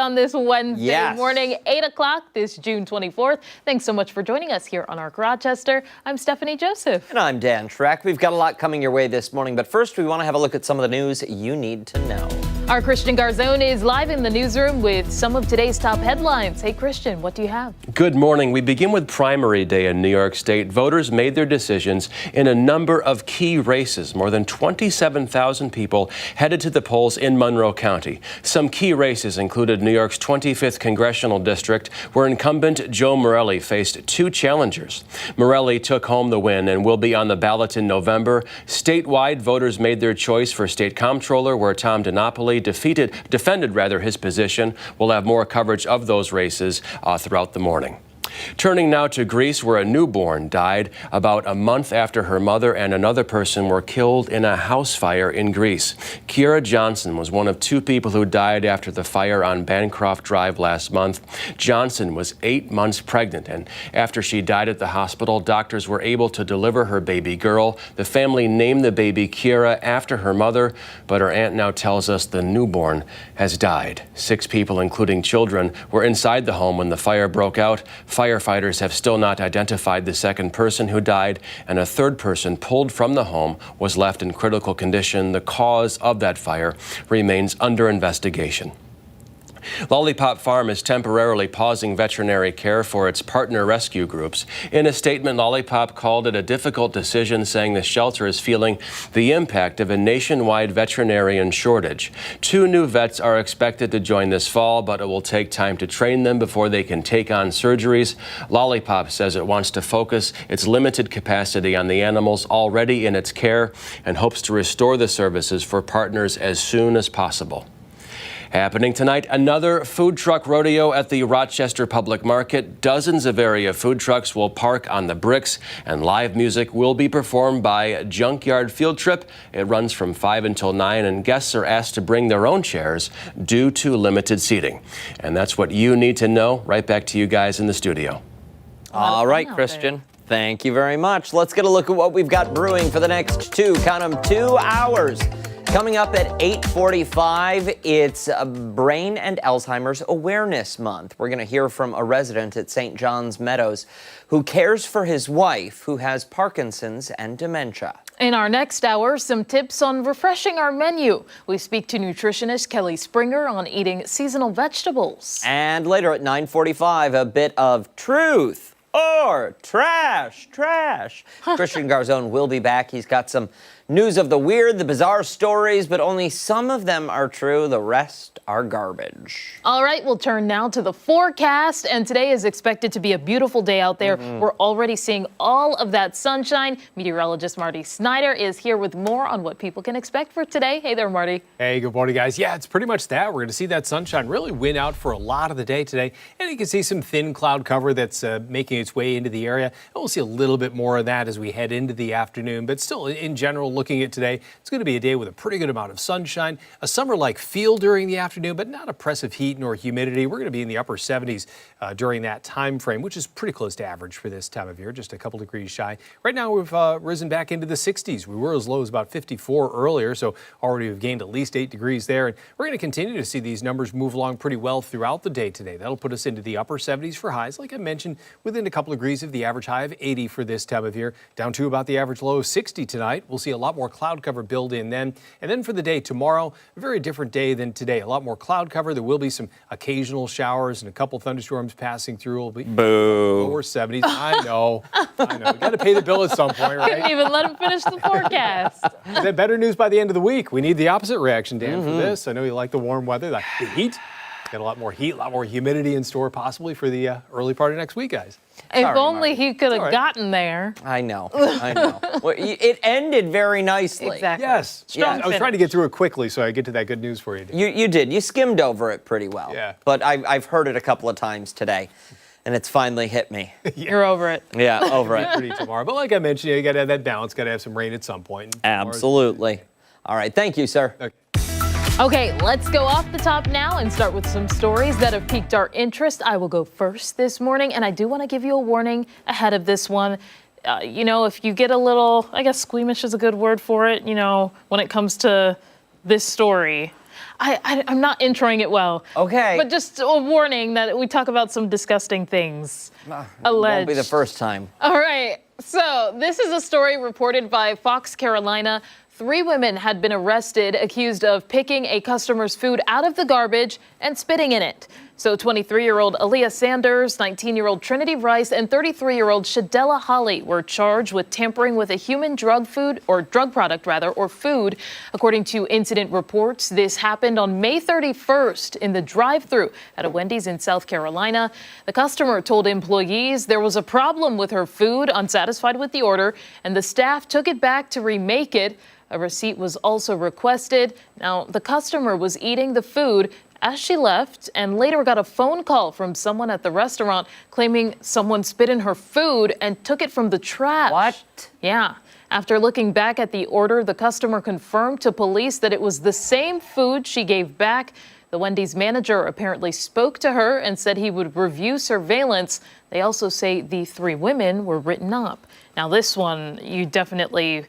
on this Wednesday morning, 8 o'clock, this June 24th. Thanks so much for joining us here on Arc Rochester. I'm Stephanie Joseph. And I'm Dan Schreck. We've got a lot coming your way this morning, but first we want to have a look at some of the news you need to know. Our Christian Garzone is live in the newsroom with some of today's top headlines. Hey, Christian, what do you have? Good morning. We begin with primary day in New York State. Voters made their decisions in a number of key races. More than 27,000 people headed to the polls in Monroe County. Some key races included New York's 25th congressional district, where incumbent Joe Morelli faced two challengers. Morelli took home the win and will be on the ballot in November. Statewide, voters made their choice for state comptroller, where Tom DiNapoli defended his position. We'll have more coverage of those races throughout the morning. Turning now to Greece, where a newborn died about a month after her mother and another person were killed in a house fire in Greece. Kiera Johnson was one of two people who died after the fire on Bancroft Drive last month. Johnson was 8 months pregnant, and after she died at the hospital, doctors were able to deliver her baby girl. The family named the baby Kiera after her mother, but her aunt now tells us the newborn has died. 6 people, including children, were inside the home when the fire broke out. Firefighters have still not identified the second person who died, and a third person pulled from the home was left in critical condition. The cause of that fire remains under investigation. Lollipop Farm is temporarily pausing veterinary care for its partner rescue groups. In a statement, Lollipop called it a difficult decision, saying the shelter is feeling the impact of a nationwide veterinarian shortage. 2 new vets are expected to join this fall, but it will take time to train them before they can take on surgeries. Lollipop says it wants to focus its limited capacity on the animals already in its care and hopes to restore the services for partners as soon as possible. Happening tonight, another food truck rodeo at the Rochester Public Market. Dozens of area food trucks will park on the bricks, and live music will be performed by Junkyard Field Trip. It runs from 5 until 9, and guests are asked to bring their own chairs due to limited seating. And that's what you need to know. Right back to you guys in the studio. All right, Christian. Thank you very much. Let's get a look at what we've got brewing for the next 2 hours. Coming up at 8:45, it's Brain and Alzheimer's Awareness Month. We're going to hear from a resident at St. John's Meadows who cares for his wife who has Parkinson's and dementia. In our next hour, some tips on refreshing our menu. We speak to nutritionist Kelly Springer on eating seasonal vegetables. And later at 9:45, a bit of truth or trash. Christian Garzone will be back. He's got some news of the weird, the bizarre stories, but only some of them are true. The rest are garbage. All right, we'll turn now to the forecast, and today is expected to be a beautiful day out there. We're already seeing all of that sunshine. Meteorologist Marty Snyder is here with more on what people can expect for today. Hey there, Marty. Hey, good morning, guys. Yeah, it's pretty much that. We're going to see that sunshine really win out for a lot of the day today, and you can see some thin cloud cover that's making its way into the area. And we'll see a little bit more of that as we head into the afternoon, but still, in general, looking at today, it's going to be a day with a pretty good amount of sunshine, a summer-like feel during the afternoon, but not oppressive heat nor humidity. We're going to be in the upper 70s during that time frame, which is pretty close to average for this time of year, just a couple degrees shy. Right now, we've risen back into the 60s. We were as low as about 54 earlier, so already we've gained at least 8 degrees there. And we're going to continue to see these numbers move along pretty well throughout the day today. That'll put us into the upper 70s for highs, like I mentioned, within a couple of degrees of the average high of 80 for this time of year, down to about the average low of 60 tonight. We'll see a lot more cloud cover build in then. And then for the day tomorrow, a very different day than today. A lot more cloud cover. There will be some occasional showers and a couple thunderstorms passing through. It'll be lower 70s. I know. We got to pay the bill at some point, right? Couldn't even let him finish the forecast. Is that better news by the end of the week? We need the opposite reaction, Dan, for this. I know you like the warm weather, the heat. Got a lot more heat, a lot more humidity in store possibly for the early part of next week, guys. If only he could have gotten there. I know. Well, it ended very nicely. Exactly. Yes. I was trying to get through it quickly so I get to that good news for you. You did. You skimmed over it pretty well. Yeah. But I've heard it a couple of times today, and it's finally hit me. You're over it. Yeah, over it. Pretty tomorrow. But like I mentioned, you got to have that balance. Got to have some rain at some point. Absolutely. All right. Thank you, sir. Okay. Okay, let's go off the top now and start with some stories that have piqued our interest. I will go first this morning, and I do want to give you a warning ahead of this one. If you get a little, I guess squeamish is a good word for it, when it comes to this story. I'm not introing it well. Okay. But just a warning that we talk about some disgusting things. Alleged. Won't be the first time. All right. So this is a story reported by Fox Carolina. 3 women had been arrested accused of picking a customer's food out of the garbage and spitting in it. So 23-year-old Aaliyah Sanders, 19-year-old Trinity Rice, and 33-year-old Shadella Holly were charged with tampering with a human drug product, or food. According to incident reports, this happened on May 31st in the drive-thru at a Wendy's in South Carolina. The customer told employees there was a problem with her food, unsatisfied with the order, and the staff took it back to remake it. A receipt was also requested. Now, the customer was eating the food as she left and later got a phone call from someone at the restaurant claiming someone spit in her food and took it from the trash. What? Yeah. After looking back at the order, the customer confirmed to police that it was the same food she gave back. The Wendy's manager apparently spoke to her and said he would review surveillance. They also say the 3 women were written up. Now, this one, you definitely,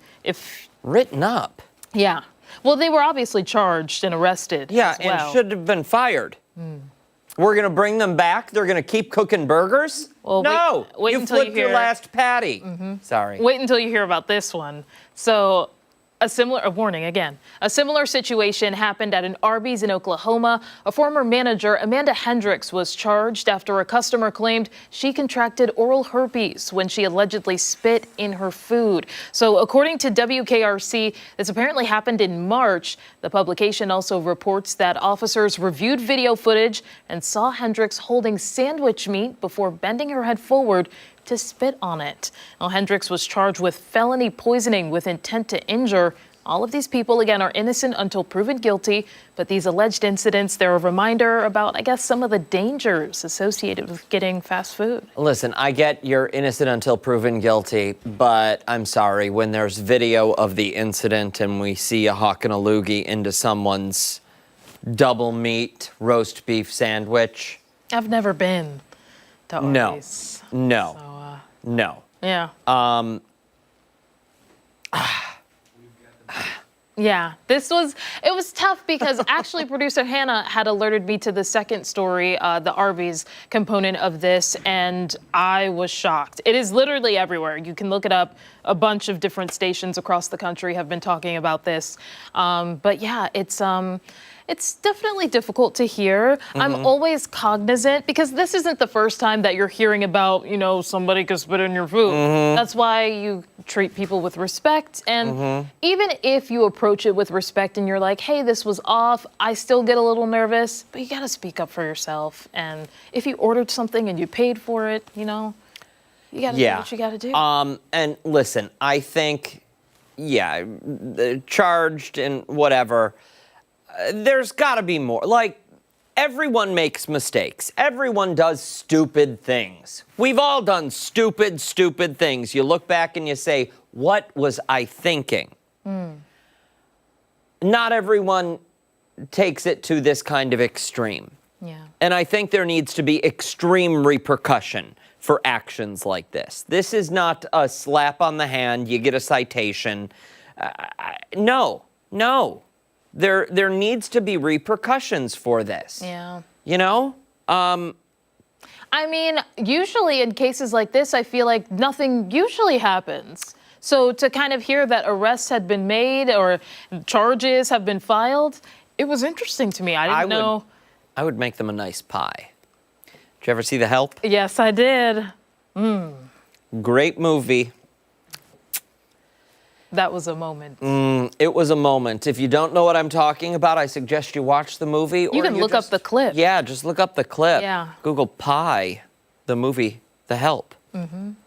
Written up? Yeah. Well, they were obviously charged and arrested. Yeah, as well. and should have been fired. We're going to bring them back? They're going to keep cooking burgers? Well, no, wait you until flipped you your hear- last patty. Sorry. Wait until you hear about this one. So, a similar situation happened at an Arby's in Oklahoma. A former manager, Amanda Hendricks, was charged after a customer claimed she contracted oral herpes when she allegedly spit in her food. So according to WKRC, this apparently happened in March. The publication also reports that officers reviewed video footage and saw Hendricks holding sandwich meat before bending her head forward to spit on it. Now, Hendricks was charged with felony poisoning with intent to injure. All of these people, again, are innocent until proven guilty, but these alleged incidents, they're a reminder about, I guess, some of the dangers associated with getting fast food. Listen, I get you're innocent until proven guilty, but I'm sorry, when there's video of the incident and we see a hawk and a loogie into someone's double meat roast beef sandwich. I've never been to Arby's. No. Yeah. Yeah, it was tough because actually producer Hannah had alerted me to the second story, the Arby's component of this, and I was shocked. It is literally everywhere. You can look it up. A bunch of different stations across the country have been talking about this. But yeah, it's definitely difficult to hear. I'm always cognizant because this isn't the first time that you're hearing about, somebody could spit in your food. That's why you treat people with respect. And even if you approach it with respect and you're like, hey, this was off, I still get a little nervous, but you got to speak up for yourself. And if you ordered something and you paid for it, you got to do what you got to do. And listen, I think, charged and whatever. There's got to be more. Like, everyone makes mistakes. Everyone does stupid things. We've all done stupid things. You look back and you say, what was I thinking? Not everyone takes it to this kind of extreme. Yeah. And I think there needs to be extreme repercussion for actions like this. This is not a slap on the hand, you get a citation. No. There needs to be repercussions for this. Yeah. I mean, usually in cases like this, I feel like nothing usually happens. So to kind of hear that arrests had been made or charges have been filed, it was interesting to me. I didn't know. I would make them a nice pie. Did you ever see The Help? Yes, I did. Great movie. That was a moment. It was a moment. If you don't know what I'm talking about, I suggest you watch the movie. You can look up the clip. Yeah, just look up the clip. Yeah. Google Pie, the movie, The Help.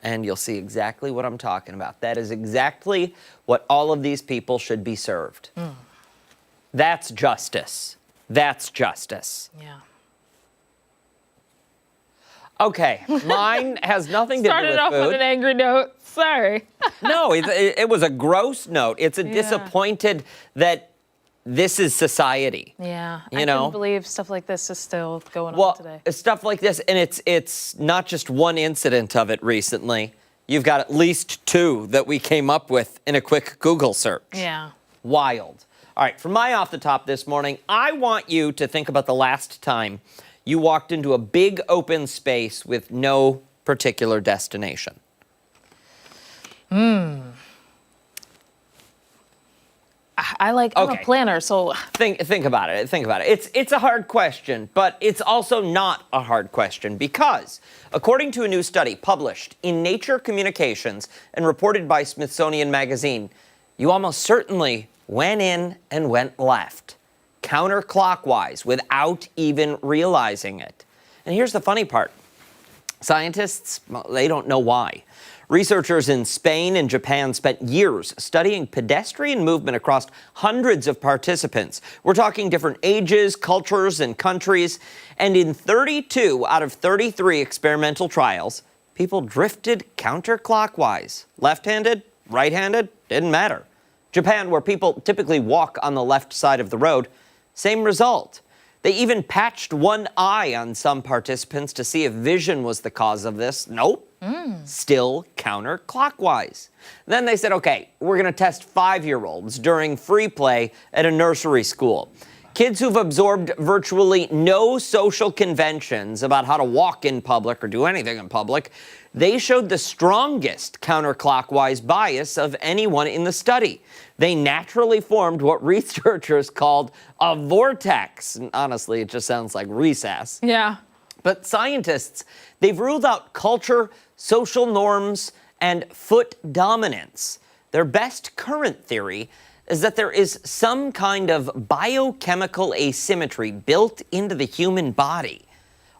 And you'll see exactly what I'm talking about. That is exactly what all of these people should be served. That's justice. That's justice. Yeah. Okay, mine has nothing to do with food. Started off on an angry note. Sorry. No, it was a gross note. It's a disappointed that this is society. Yeah, You I know? couldn't believe stuff like this is still going on today. Stuff like this, and it's not just one incident of it recently. You've got at least 2 that we came up with in a quick Google search. Yeah. Wild. All right, from my off the top this morning, I want you to think about the last time you walked into a big open space with no particular destination. I'm a planner, so Think about it. Think about it. It's a hard question, but it's also not a hard question because, according to a new study published in Nature Communications and reported by Smithsonian Magazine, you almost certainly went in and went left, counterclockwise, without even realizing it. And here's the funny part. Scientists, well, they don't know why. Researchers in Spain and Japan spent years studying pedestrian movement across hundreds of participants. We're talking different ages, cultures, and countries. And in 32 out of 33 experimental trials, people drifted counterclockwise. Left-handed, right-handed, didn't matter. Japan, where people typically walk on the left side of the road, same result. They even patched one eye on some participants to see if vision was the cause of this. Nope. Still counterclockwise. Then they said, okay, we're going to test 5-year-olds during free play at a nursery school. Kids who've absorbed virtually no social conventions about how to walk in public or do anything in public, they showed the strongest counterclockwise bias of anyone in the study. They naturally formed what researchers called a vortex. And honestly, it just sounds like recess. yeah. But scientists, they've ruled out culture, social norms, and foot dominance. Their best current theory is that there is some kind of biochemical asymmetry built into the human body.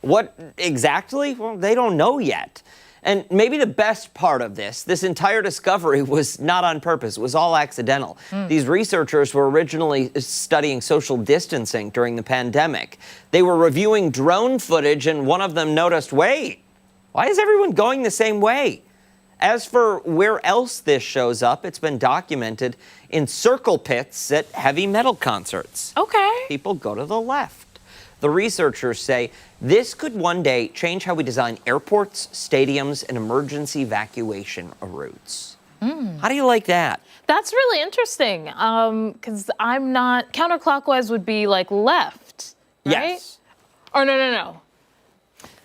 What exactly? Well, they don't know yet. And maybe the best part of this entire discovery was not on purpose. It was all accidental. These researchers were originally studying social distancing during the pandemic. They were reviewing drone footage, and one of them noticed, wait, why is everyone going the same way? As for where else this shows up, it's been documented in circle pits at heavy metal concerts. Okay. People go to the left. The researchers say this could one day change how we design airports, stadiums, and emergency evacuation routes. How do you like that? That's really interesting. Because I'm not counterclockwise would be like left, right? Yes. Or no.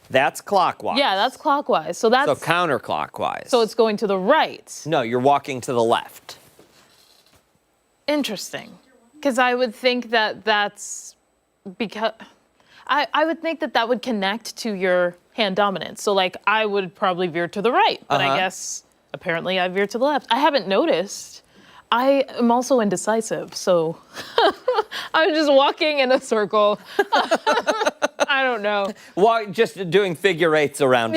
That's clockwise. Yeah, that's clockwise. So that's So counterclockwise. so it's going to the right. No, you're walking to the left. Interesting. Because I would think that that's because I would think that that would connect to your hand dominance. So like I would probably veer to the right, but I guess apparently I veer to the left. I haven't noticed. I am also indecisive, so I'm just walking in a circle. I don't know. Just doing figure eights around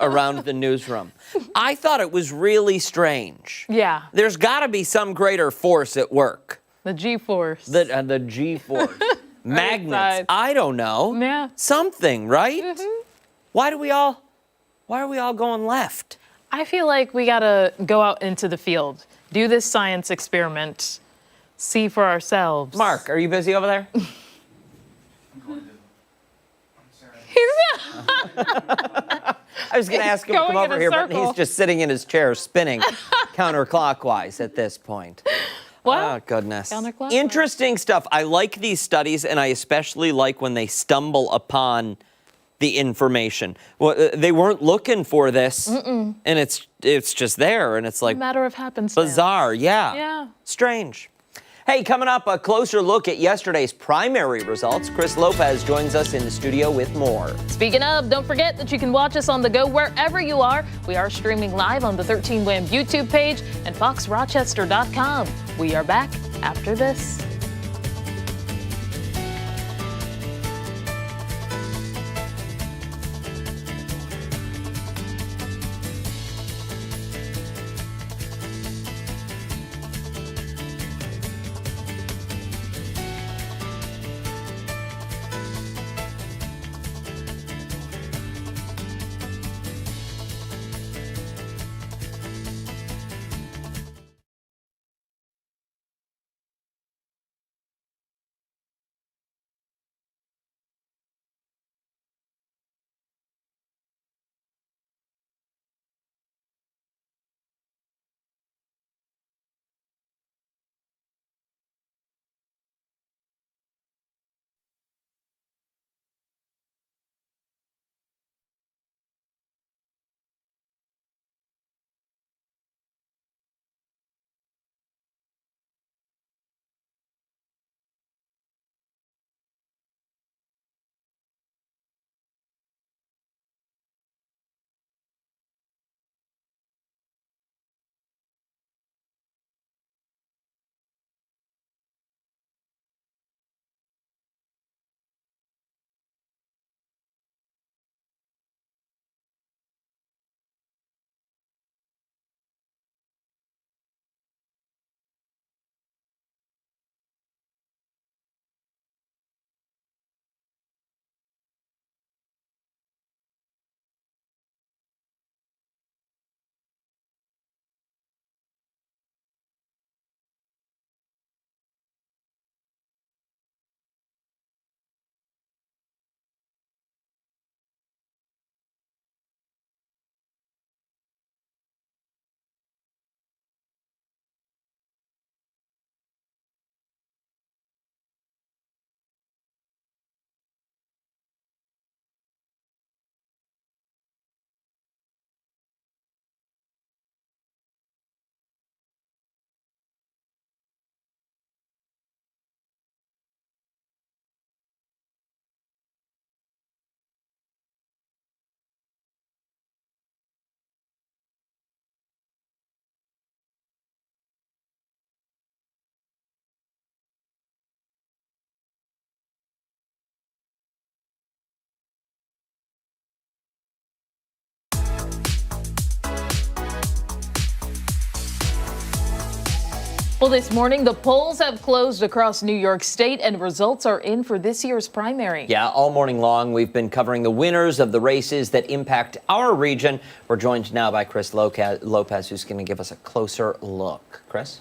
around the newsroom. I thought it was really strange. Yeah. There's got to be some greater force at work. The G-force. The G-force. Magnets. side. I don't know. Yeah. Something, right? Why are we all going left? I feel like we gotta go out into the field, do this science experiment, see for ourselves. Mark, are you busy over there? I was going to ask him to going come in over a here, but circle. he's just sitting in his chair spinning counterclockwise at this point. Well, Oh, goodness. counterclockwise. Interesting stuff. I like these studies, and I especially like when they stumble upon the information. Well, they weren't looking for this, and it's just there, and it's like matter of happenstance. bizarre. Yeah. Yeah. Strange. Hey, coming up, a closer look at yesterday's primary results. Chris Lopez joins us in the studio with more. Speaking of, don't forget that you can watch us on the go wherever you are. We are streaming live on the 13 WHAM YouTube page and foxrochester.com. We are back after this. Well, this morning, the polls have closed across New York State and results are in for this year's primary. Yeah, all morning long, we've been covering the winners of the races that impact our region. We're joined now by Chris Lopez, who's going to give us a closer look. Chris?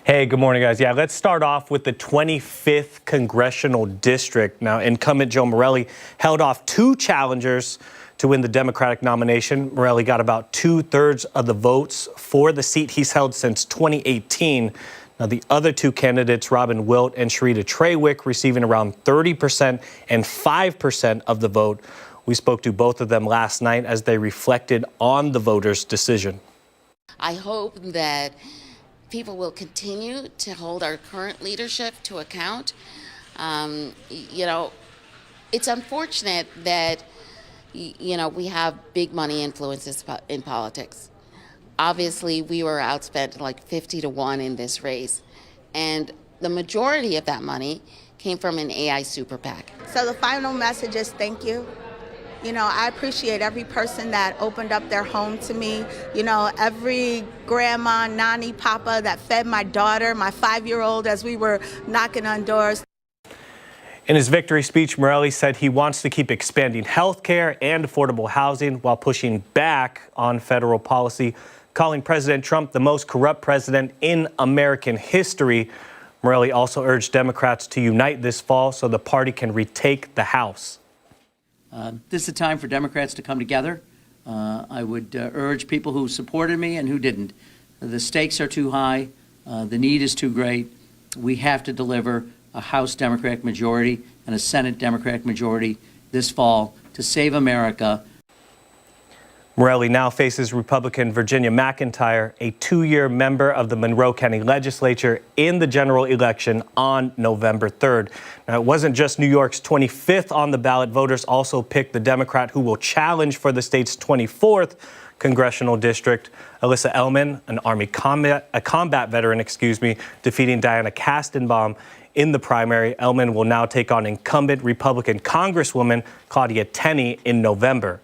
Hey, good morning, guys. Yeah, let's start off with the 25th Congressional District. Now, incumbent Joe Morelli held off two challengers to win the Democratic nomination. Morelli got about 2/3 of the votes for the seat he's held since 2018. Now, the other two candidates, Robin Wilt and Sharita Trawick, receiving around 30% and 5% of the vote. We spoke to both of them last night as they reflected on the voters' decision. I hope that people will continue to hold our current leadership to account. It's unfortunate that we have big money influences in politics. Obviously, we were outspent like 50-1 in this race, and the majority of that money came from an AI super PAC. So the final message is thank you. I appreciate every person that opened up their home to me. Every grandma, nanny, papa that fed my daughter, my 5-year-old, as we were knocking on doors. In his victory speech, Morelli said he wants to keep expanding health care and affordable housing while pushing back on federal policy, calling President Trump the most corrupt president in American history. Morelli also urged Democrats to unite this fall so the party can retake the House. This is a time for Democrats to come together. I would urge people who supported me and who didn't. The stakes are too high. The need is too great. We have to deliver a House Democratic majority and a Senate Democratic majority this fall to save America. Morelli now faces Republican Virginia McIntyre, a 2-year member of the Monroe County Legislature, in the general election on November 3rd. Now, it wasn't just New York's 25th on the ballot. Voters also picked the Democrat who will challenge for the state's 24th congressional district. Alyssa Ellman, an Army combat veteran, defeating Diana Kastenbaum in the primary. Ellman will now take on incumbent Republican Congresswoman Claudia Tenney in November.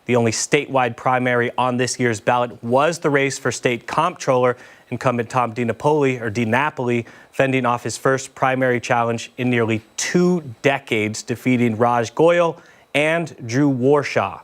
The only statewide primary on this year's ballot was the race for state comptroller. Incumbent Tom DiNapoli fending off his first primary challenge in nearly 2 decades, defeating Raj Goyal and Drew Warshaw.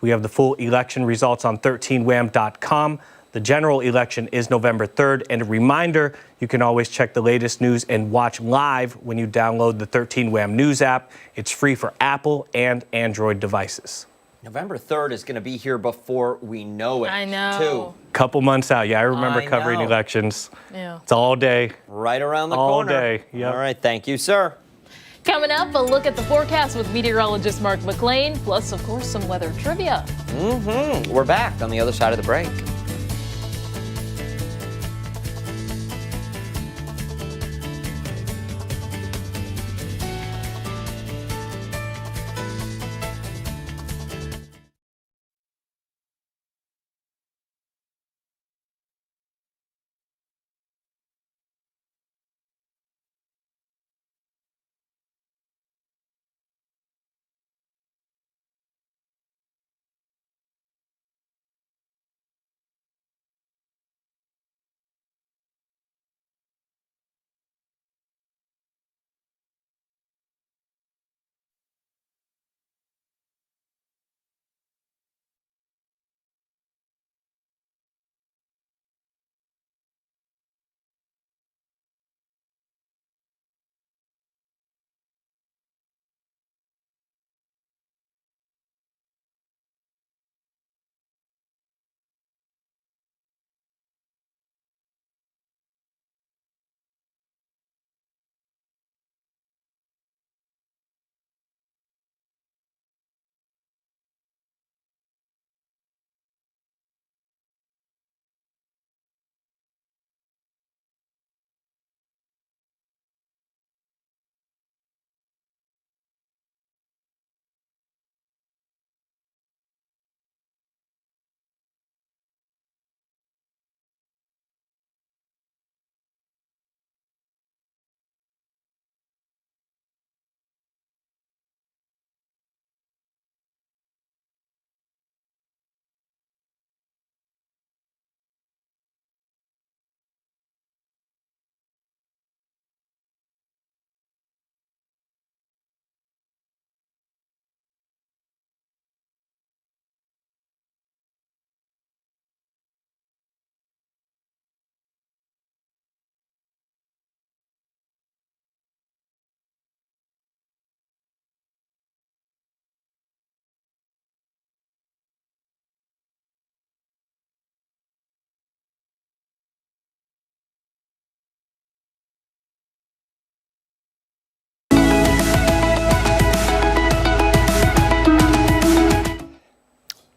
We have the full election results on 13wham.com. The general election is November 3rd. And a reminder, you can always check the latest news and watch live when you download the 13wham news app. It's free for Apple and Android devices. November 3rd is going to be here before we know it. I know. Too. Couple months out. Yeah, I remember covering elections. Yeah. It's all day. Right around the all corner. All day. Yep. All right. Thank you, sir. Coming up, a look at the forecast with meteorologist Mark McLean, plus, of course, some weather trivia. We're back on the other side of the break.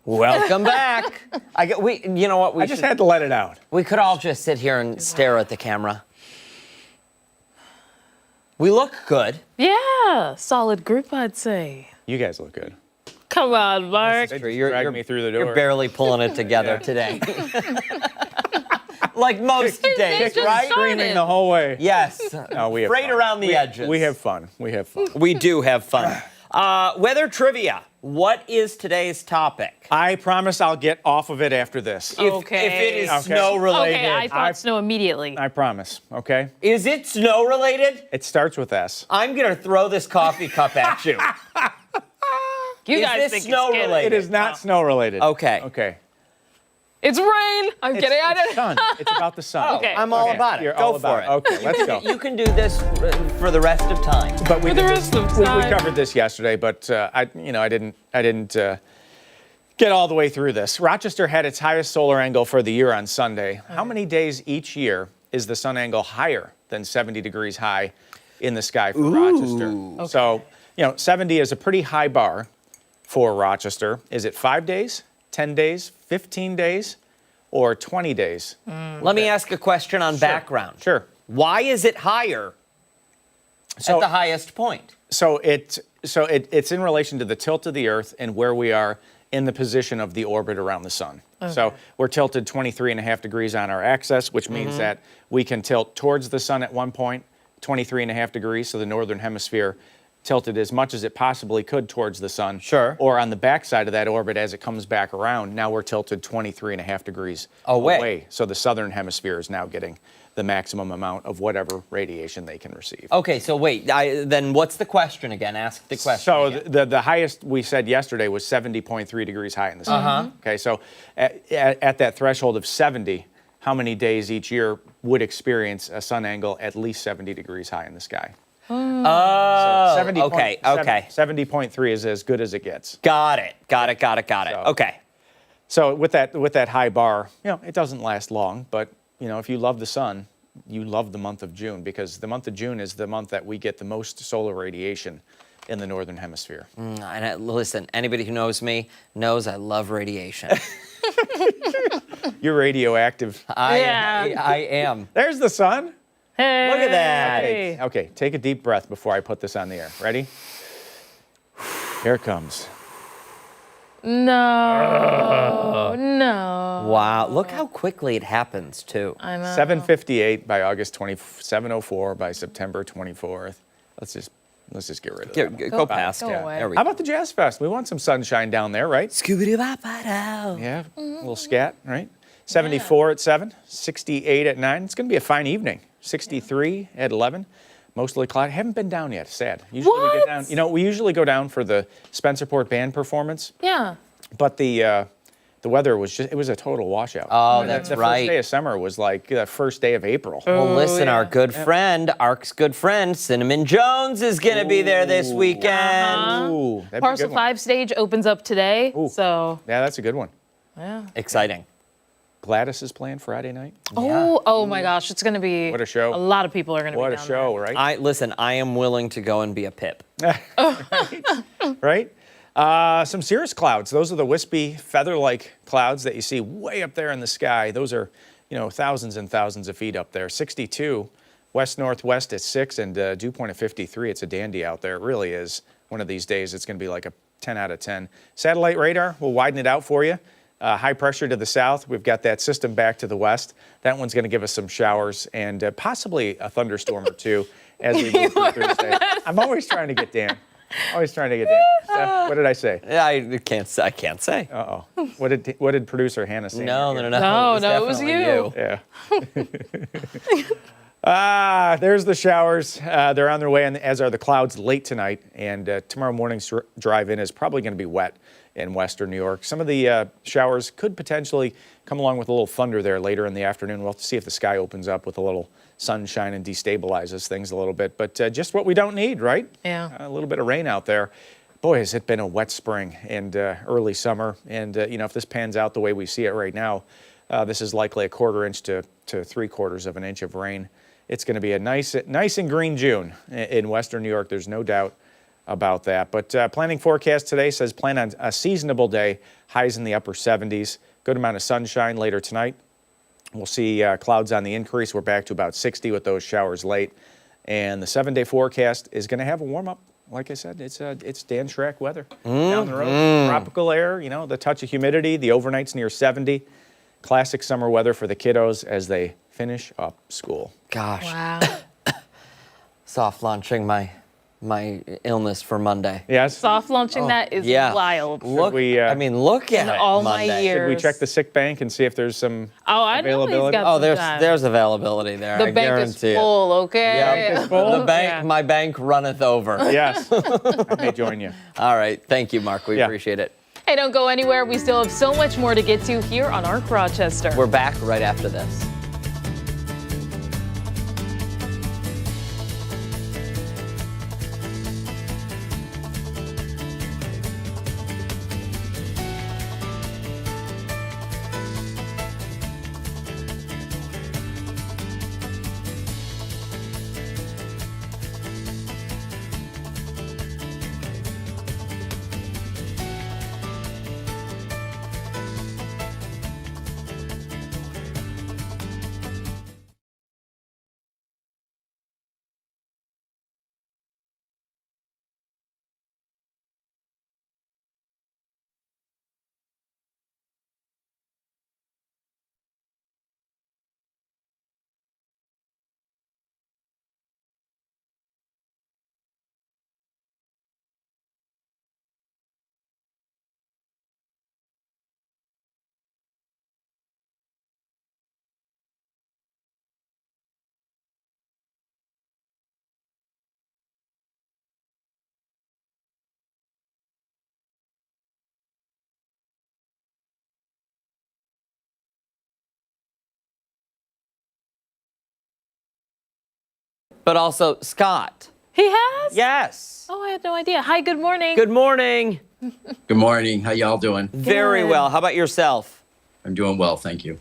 Welcome back. You know what? I just had to let it out. We could all just sit here and stare at the camera. We look good. Yeah, solid group, I'd say. You guys look good. Come on, Mark. They dragged me through the door. You're barely pulling it together today. Like most days, just right? started. Screaming the whole way. Yes. No, we have Right fun. around the edges. We have fun. We have fun. We do have fun. Weather trivia. What is today's topic? I promise I'll get off of it after this. If it is Okay. snow related. Okay, I thought snow immediately. I promise, okay? Is it snow related? It starts with S. I'm going to throw this coffee cup at you. You Is guys this think snow it's kidding. related? It is not snow related. Okay. Okay. It's rain. I'm kidding. I It's don't. sun. It's about the sun. Okay. I'm all about it. You're Go all for about it. Okay, let's go. You can do this for the rest of time. But we For the did rest of we time. covered this yesterday, but I didn't get all the way through this. Rochester had its highest solar angle for the year on Sunday. How many days each year is the sun angle higher than 70 degrees high in the sky for Rochester? So, 70 is a pretty high bar for Rochester. Is it 5 days, 10 days, 15 days, or 20 days? Let me ask a question on background. Sure. Why is it higher at the highest point? So it's in relation to the tilt of the Earth and where we are in the position of the orbit around the sun. So we're tilted 23.5 degrees on our axis, which means that we can tilt towards the sun at one point, 23.5 degrees, so the northern hemisphere tilted as much as it possibly could towards the sun. Sure. Or on the backside of that orbit as it comes back around, now we're tilted 23.5 degrees Away. So the southern hemisphere is now getting the maximum amount of whatever radiation they can receive. Okay, so wait, then what's the question again? Ask the question. So again. the highest we said yesterday was 70.3 degrees high in the sun. Okay, so at that threshold of 70, how many days each year would experience a sun angle at least 70 degrees high in the sky? Oh, 70 okay. 70.3 is as good as it gets. Got it. So- Okay. So with that high bar, it doesn't last long, but if you love the sun, you love the month of June, because the month of June is the month that we get the most solar radiation in the northern hemisphere. And listen, anybody who knows me knows I love radiation. You're radioactive. I am. There's the sun. Hey. Look at that. Okay, take a deep breath before I put this on the air. Ready? Here it comes. No. Wow, look how quickly it happens too. I know. 7:58 by August 7:04 by September 24th. Let's just get rid of that. Go past go it. away. There we How go. about the Jazz Fest? We want some sunshine down there, right? Scooby-Doo-bop-a-doo. Yeah, a little scat, right? 74 at 7, 68 at 9. It's going to be a fine evening. 63 at 11. Mostly cloudy. Haven't been down yet. Sad. Usually we get down. We usually go down for the Spencerport band performance, Yeah. but the weather was it was a total washout. Oh, that's the right. first day of summer was like the first day of April. Well, listen, our good friend, ARC's good friend, Cinnamon Jones is going to be there this weekend. Ooh, that'd be a Parcel good one. 5 stage opens up today. So, Yeah, that's a good one. yeah. Exciting. Gladys is playing Friday night. Oh my gosh, it's going to be. What a show. A lot of people are going to be What a down show, right? I am willing to go and be a pip. Right? Some cirrus clouds. Those are the wispy, feather-like clouds that you see way up there in the sky. Those are, thousands and thousands of feet up there. 62, west-northwest at 6, and dew point of 53. It's a dandy out there. It really is. One of these days, it's going to be like a 10 out of 10. Satellite radar, we'll widen it out for you. High pressure to the south. We've got that system back to the west. That one's going to give us some showers and possibly a thunderstorm or two as we move through Thursday. I'm always trying to get Dan. Always trying to get Dan. Steph, what did I say? I can't say. Uh-oh. What did producer Hannah say? No. No, it was definitely you. Yeah. There's the showers. They're on their way, and as are the clouds late tonight. And tomorrow morning's drive-in is probably going to be wet in western New York. Some of the showers could potentially come along with a little thunder there later in the afternoon. We'll have to see if the sky opens up with a little sunshine and destabilizes things a little bit. But just what we don't need, right? Yeah. A little bit of rain out there. Boy, has it been a wet spring and early summer. And, if this pans out the way we see it right now, this is likely a 1/4 inch to 3/4 of an inch of rain. It's going to be a nice and green June in western New York. There's no doubt. about that. But planning forecast today says plan on a seasonable day, highs in the upper 70s, good amount of sunshine later tonight. We'll see clouds on the increase. We're back to about 60 with those showers late. And the 7-day forecast is going to have a warm up. Like I said, it's Dan Schrack weather down the road. Tropical air, you know, the touch of humidity, the overnights near 70. Classic summer weather for the kiddos as they finish up school. Gosh. Wow. Soft launching my illness for Monday. Yes? Soft launching that is Yeah. wild. Look, we, I mean, look at In it. all my Monday. years. Should we check the sick bank and see if there's some Oh, I know he's availability? got Oh, some there's time. availability there. The I bank is guarantee full, okay? Yeah, the bank, Yeah. my bank runneth over. Yes, I may join you. All right, thank you, Mark. We Yeah. appreciate it. Hey, don't go anywhere. We still have so much more to get to here on ARC Rochester. We're back right after this. But also, Scott. He has? Yes. Oh, I had no idea. Hi, good morning. Good morning. Good morning. How y'all doing? Very Good. well. How about yourself? I'm doing well, thank you.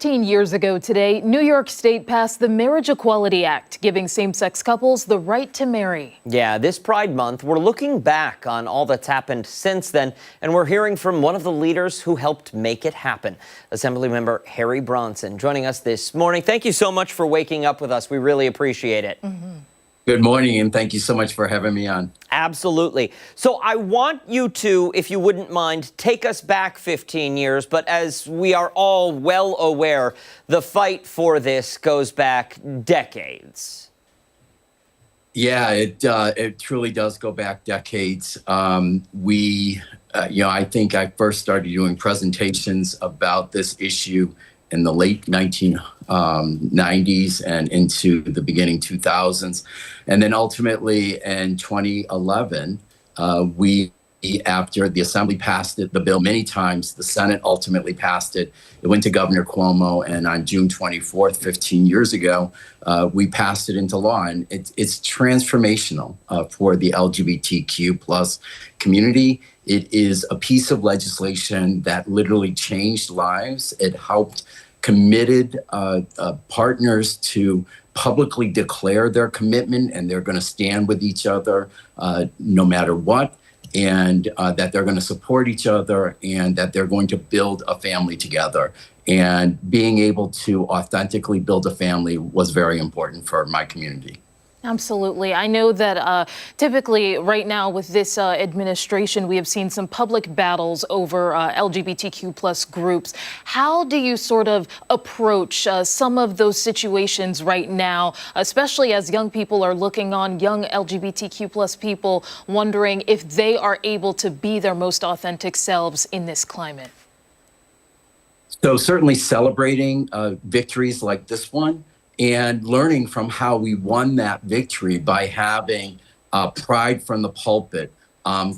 Years ago today, New York State passed the Marriage Equality Act, giving same-sex couples the right to marry. Yeah, this Pride Month, we're looking back on all that's happened since then, and we're hearing from one of the leaders who helped make it happen, Assemblymember Harry Bronson, joining us this morning. Thank you so much for waking up with us. We really appreciate it. Good morning, and thank you so much for having me on. Absolutely. So I want you to, if you wouldn't mind, take us back 15 years. But as we are all well aware, the fight for this goes back decades. Yeah, it truly does go back decades. I think I first started doing presentations about this issue in the late 1990s and into the beginning 2000s. And then ultimately in 2011, after the Assembly passed the bill many times, the Senate ultimately passed it. It went to Governor Cuomo, and on June 24th, 15 years ago, we passed it into law. And it's transformational for the LGBTQ plus community. It is a piece of legislation that literally changed lives. It helped committed partners to publicly declare their commitment, and they're going to stand with each other no matter what, and that they're going to support each other, and that they're going to build a family together. And being able to authentically build a family was very important for my community. Absolutely. I know that typically right now with this administration, we have seen some public battles over LGBTQ plus groups. How do you sort of approach some of those situations right now, especially as young people are looking on, young LGBTQ plus people wondering if they are able to be their most authentic selves in this climate? So certainly celebrating victories like this one, and learning from how we won that victory by having pride from the pulpit,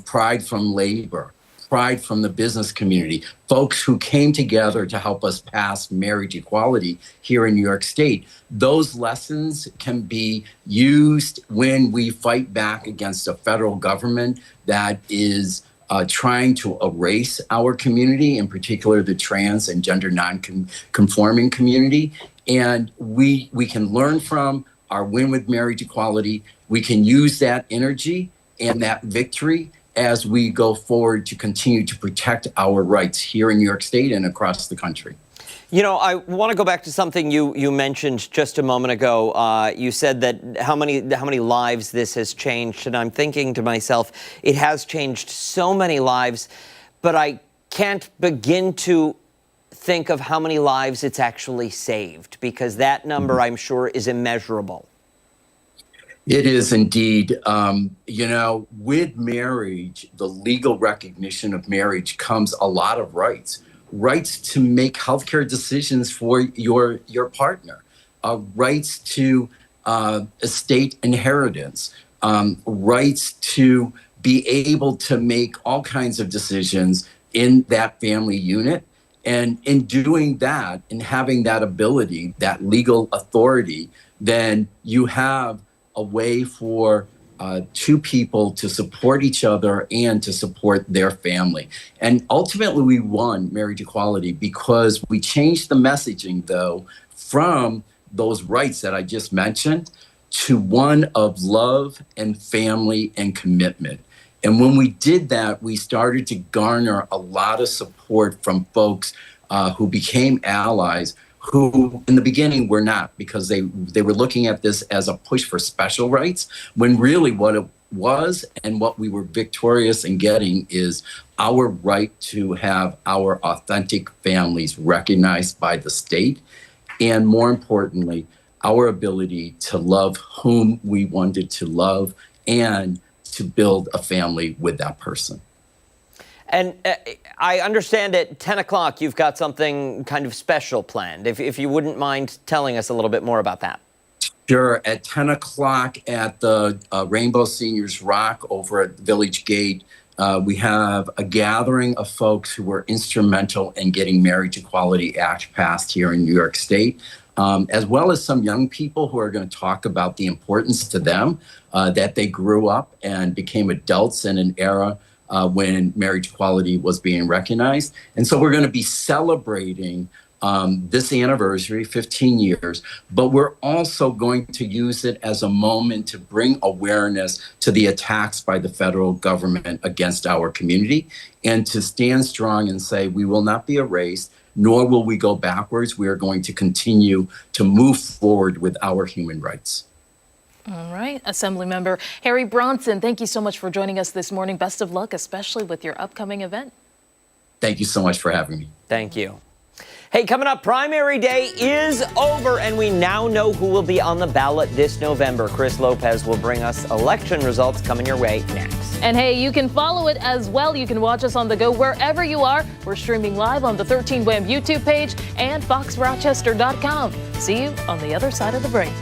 pride from labor, pride from the business community, folks who came together to help us pass marriage equality here in New York State. Those lessons can be used when we fight back against a federal government that is trying to erase our community, in particular the trans and gender non-conforming community. And we can learn from our win with marriage equality. We can use that energy and that victory as we go forward to continue to protect our rights here in New York State and across the country. You know, I want to go back to something you mentioned just a moment ago. You said that how many lives this has changed, and I'm thinking to myself, it has changed so many lives, but I can't begin to think of how many lives it's actually saved, because that number, I'm sure, is immeasurable. It is indeed. You know, with marriage, the legal recognition of marriage comes a lot of rights. Rights to make healthcare decisions for your partner, rights to estate inheritance, rights to be able to make all kinds of decisions in that family unit. And in doing that and having that ability, that legal authority, then you have a way for two people to support each other and to support their family. And ultimately, we won marriage equality because we changed the messaging, though, from those rights that I just mentioned to one of love and family and commitment. And when we did that, we started to garner a lot of support from folks who became allies, who in the beginning were not, because they were looking at this as a push for special rights, when really what it was and what we were victorious in getting is our right to have our authentic families recognized by the state, and more importantly, our ability to love whom we wanted to love and to build a family with that person. And I understand at 10 o'clock you've got something kind of special planned. If you wouldn't mind telling us a little bit more about that. Sure. At 10 o'clock at the Rainbow Seniors Rock over at Village Gate, we have a gathering of folks who were instrumental in getting Marriage Equality Act passed here in New York State, as well as some young people who are going to talk about the importance to them that they grew up and became adults in an era when marriage equality was being recognized. And so we're going to be celebrating this anniversary, 15 years, but we're also going to use it as a moment to bring awareness to the attacks by the federal government against our community, and to stand strong and say we will not be erased, nor will we go backwards. We are going to continue to move forward with our human rights. All right. Assemblymember Harry Bronson, thank you so much for joining us this morning. Best of luck, especially with your upcoming event. Thank you so much for having me. Thank you. Hey, coming up, primary day is over, and we now know who will be on the ballot this November. Chris Lopez will bring us election results coming your way next. And hey, you can follow it as well. You can watch us on the go wherever you are. We're streaming live on the 13 WHAM YouTube page and foxrochester.com. See you on the other side of the break.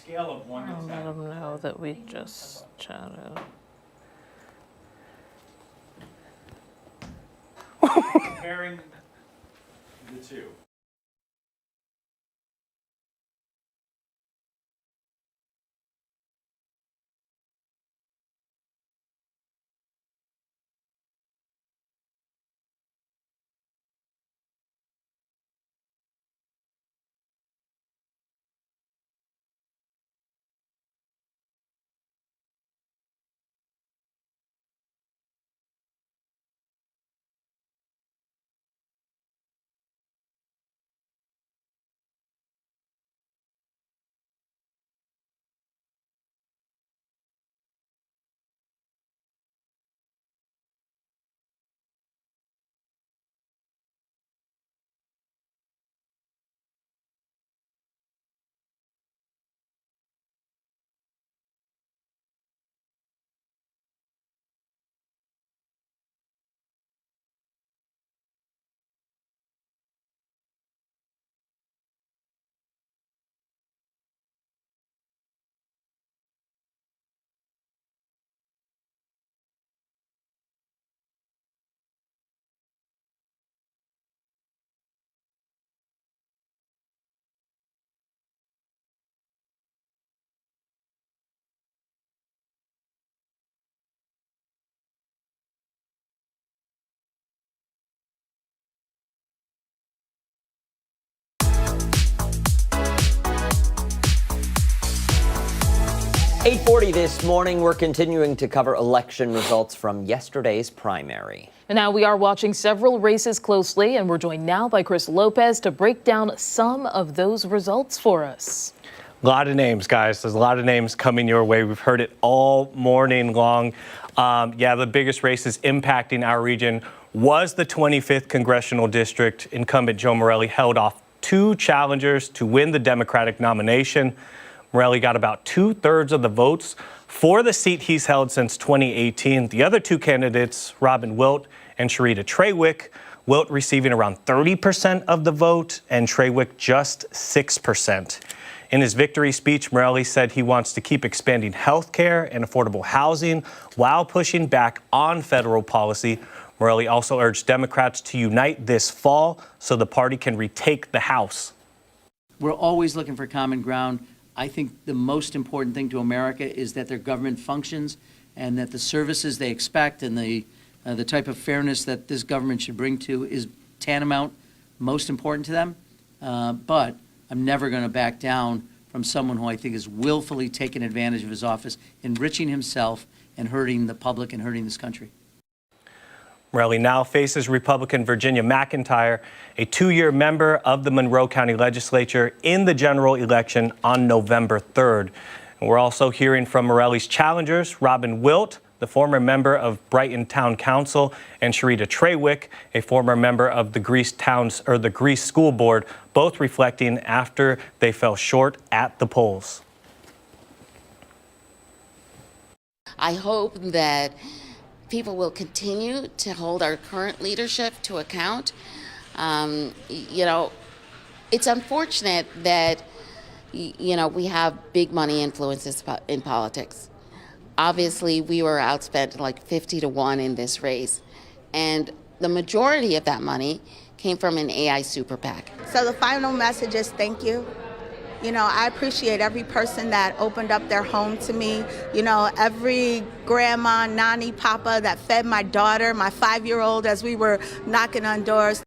scale of 1 to 10. Let them know that we just chatted. Comparing the two. .40 this morning, we're continuing to cover election results from yesterday's primary. And now we are watching several races closely, and we're joined now by Chris Lopez to break down some of those results for us. A lot of names, guys. There's a lot of names coming your way. We've heard it all morning long. The biggest races impacting our region was the 25th Congressional District. Incumbent Joe Morelli held off 2 challengers to win the Democratic nomination. Morelli got about 2/3 of the votes for the seat he's held since 2018. The other 2 candidates, Robin Wilt and Sharita Trawick, Wilt receiving around 30% of the vote and Trawick just 6%. In his victory speech, Morelli said he wants to keep expanding health care and affordable housing while pushing back on federal policy. Morelli also urged Democrats to unite this fall so the party can retake the House. We're always looking for common ground. I think the most important thing to America is that their government functions and that the services they expect and the type of fairness that this government should bring to is tantamount, most important to them. But I'm never going to back down from someone who I think is willfully taking advantage of his office, enriching himself and hurting the public and hurting this country. Morelli now faces Republican Virginia McIntyre, a 2-year member of the Monroe County Legislature, in the general election on November 3rd. And we're also hearing from Morelli's challengers, Robin Wilt, the former member of Brighton Town Council, and Sharita Trawick, a former member of the Greece School Board, both reflecting after they fell short at the polls. I hope that people will continue to hold our current leadership to account. It's unfortunate that, we have big money influences in politics. Obviously, we were outspent like 50 to 1 in this race. And the majority of that money came from an AI super PAC. So the final message is thank you. I appreciate every person that opened up their home to me. Every grandma, nanny, papa that fed my daughter, my 5-year-old, as we were knocking on doors.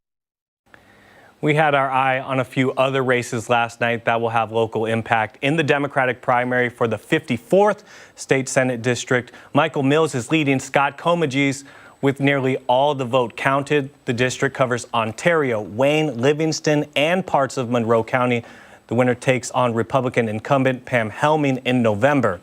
We had our eye on a few other races last night that will have local impact. In the Democratic primary for the 54th State Senate District, Michael Mills is leading Scott Comegys with nearly all the vote counted. The district covers Ontario, Wayne, Livingston, and parts of Monroe County. The winner takes on Republican incumbent Pam Helming in November.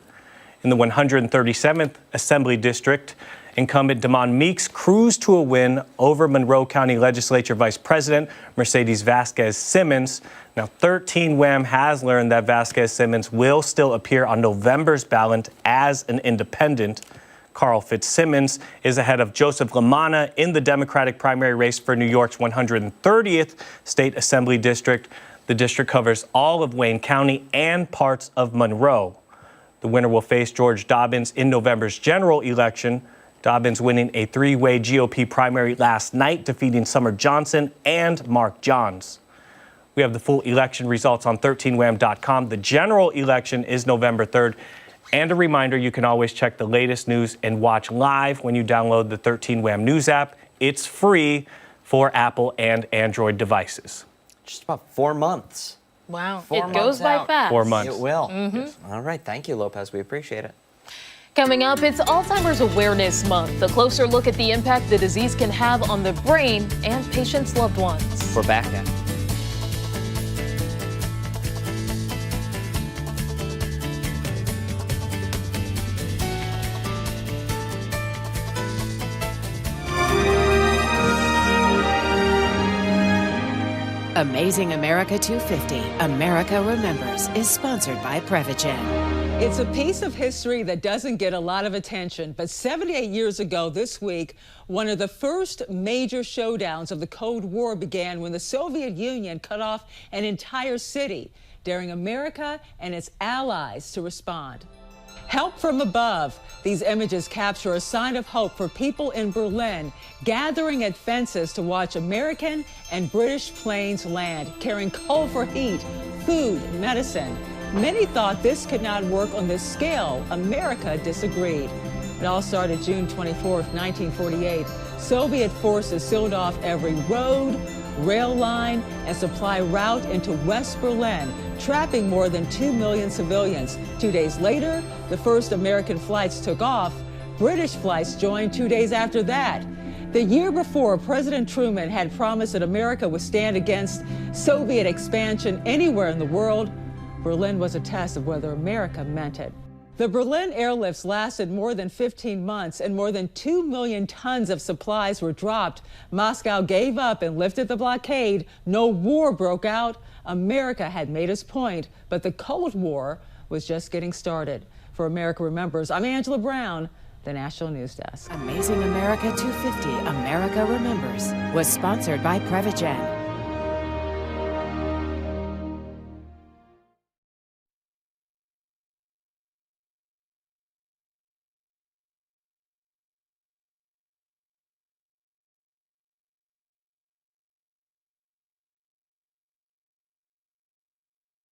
In the 137th Assembly District, incumbent Damon Meeks cruised to a win over Monroe County Legislature Vice President Mercedes Vasquez Simmons. Now, 13 WHAM has learned that Vasquez Simmons will still appear on November's ballot as an independent. Carl Fitzsimmons is ahead of Joseph Lamanna in the Democratic primary race for New York's 130th State Assembly District. The district covers all of Wayne County and parts of Monroe. The winner will face George Dobbins in November's general election. Dobbins winning a three-way GOP primary last night, defeating Summer Johnson and Mark Johns. We have the full election results on 13wham.com. The general election is November 3rd. And a reminder, you can always check the latest news and watch live when you download the 13wham news app. It's free for Apple and Android devices. Just about 4 months. Wow. 4 It goes months by out. fast. 4 months. It will. Yes. All right. Thank you, Lopez. We appreciate it. Coming up, it's Alzheimer's Awareness Month. A closer look at the impact the disease can have on the brain and patients' loved ones. We're back now. Amazing America 250, America Remembers, is sponsored by Prevagen. It's a piece of history that doesn't get a lot of attention, but 78 years ago this week, one of the first major showdowns of the Cold War began when the Soviet Union cut off an entire city, daring America and its allies to respond. Help from above. These images capture a sign of hope for people in Berlin gathering at fences to watch American and British planes land, carrying coal for heat, food, medicine. Many thought this could not work on this scale. America disagreed. It all started June 24th, 1948. Soviet forces sealed off every road, rail line, and supply route into West Berlin, trapping more than 2 million civilians. 2 days later, the first American flights took off. British flights joined 2 days after that. The year before, President Truman had promised that America would stand against Soviet expansion anywhere in the world. Berlin was a test of whether America meant it. The Berlin airlifts lasted more than 15 months and more than 2 million tons of supplies were dropped. Moscow gave up and lifted the blockade. No war broke out. America had made its point, but the Cold War was just getting started. For America Remembers, I'm Angela Brown, the National News Desk. Amazing America 250, America Remembers, was sponsored by Prevagen.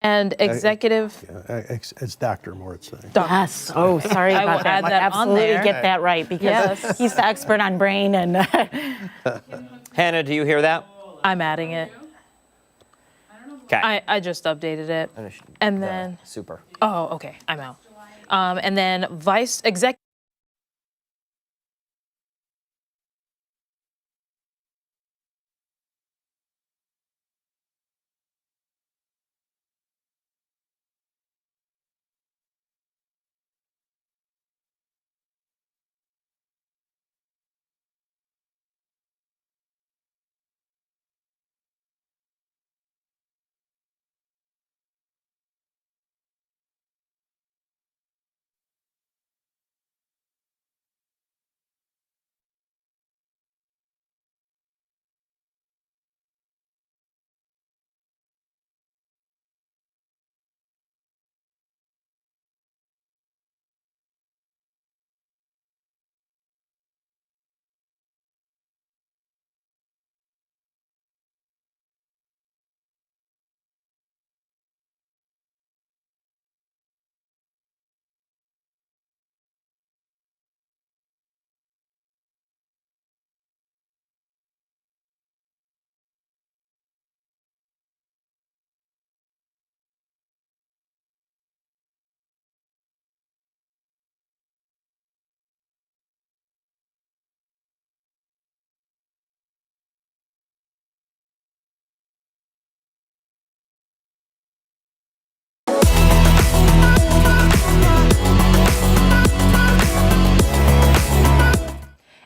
And executive. It's Dr. Mort's thing. Yes. Oh, sorry I will about that. add that on Absolutely there. get that right because Yes. he's the expert on brain and. Hannah, do you hear that? I'm adding it. Okay. I just updated it. And then, Super. oh, okay, I'm out. And then vice executive.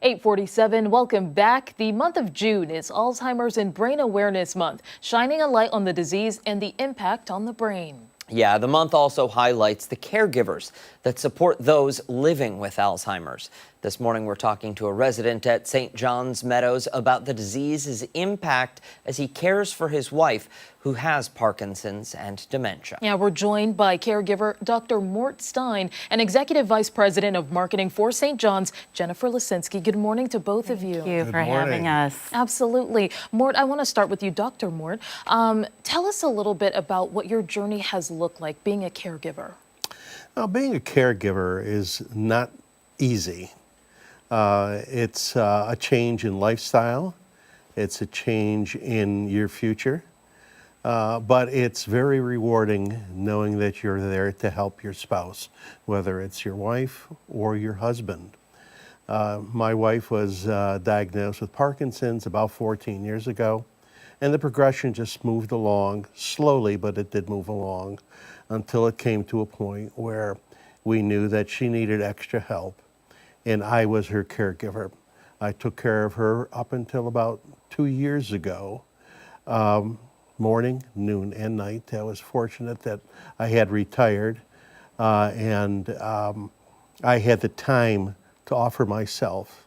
(8:47). Welcome back. The month of June is Alzheimer's and Brain Awareness Month, shining a light on the disease and the impact on the brain. Yeah, the month also highlights the caregivers that support those living with Alzheimer's. This morning, we're talking to a resident at St. John's Meadows about the disease's impact as he cares for his wife, who has Parkinson's and dementia. Yeah, we're joined by caregiver Dr. Mort Stein and Executive Vice President of Marketing for St. John's, Jennifer Lisinski. Good morning to both of you. Thank you for having us. Absolutely. Mort, I want to start with you, Dr. Mort. Tell us a little bit about what your journey has looked like being a caregiver. Now, being a caregiver is not easy. It's a change in lifestyle. It's a change in your future. But it's very rewarding knowing that you're there to help your spouse, whether it's your wife or your husband. My wife was diagnosed with Parkinson's about 14 years ago, and the progression just moved along slowly, but it did move along until it came to a point where we knew that she needed extra help, and I was her caregiver. I took care of her up until about 2 years ago. Morning, noon, and night. I was fortunate that I had retired and I had the time to offer myself.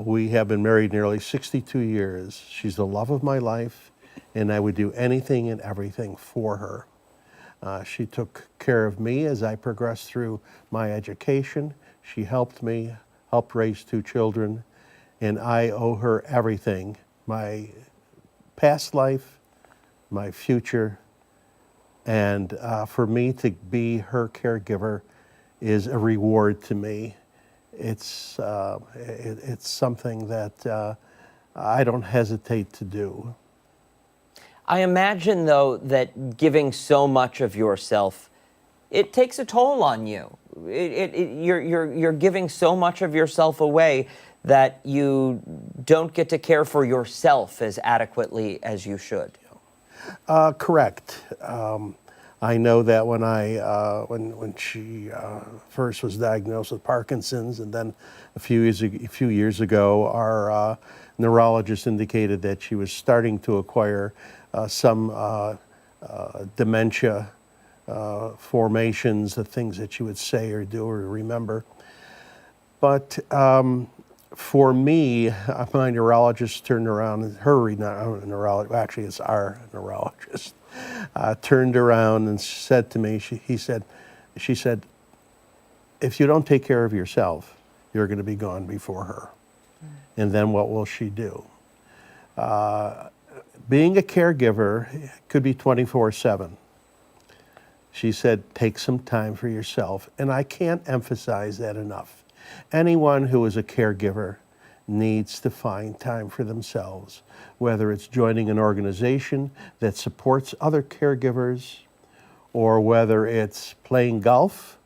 We have been married nearly 62 years. She's the love of my life, and I would do anything and everything for her. She took care of me as I progressed through my education. She helped me, helped raise 2 children, and I owe her everything. My past life, my future, and for me to be her caregiver is a reward to me. It's something that I don't hesitate to do. I imagine, though, that giving so much of yourself, it takes a toll on you. You're giving so much of yourself away that you don't get to care for yourself as adequately as you should. Correct. I know that when she first was diagnosed with Parkinson's, and then a few years ago, our neurologist indicated that she was starting to acquire some dementia formations, the things that she would say or do or remember. But for me, my neurologist turned around, actually it's our neurologist, turned around and said to me, she said, if you don't take care of yourself, you're going to be gone before her. And then what will she do? Being a caregiver could be 24/7. She said, take some time for yourself. And I can't emphasize that enough. Anyone who is a caregiver needs to find time for themselves, whether it's joining an organization that supports other caregivers, or whether it's playing golf,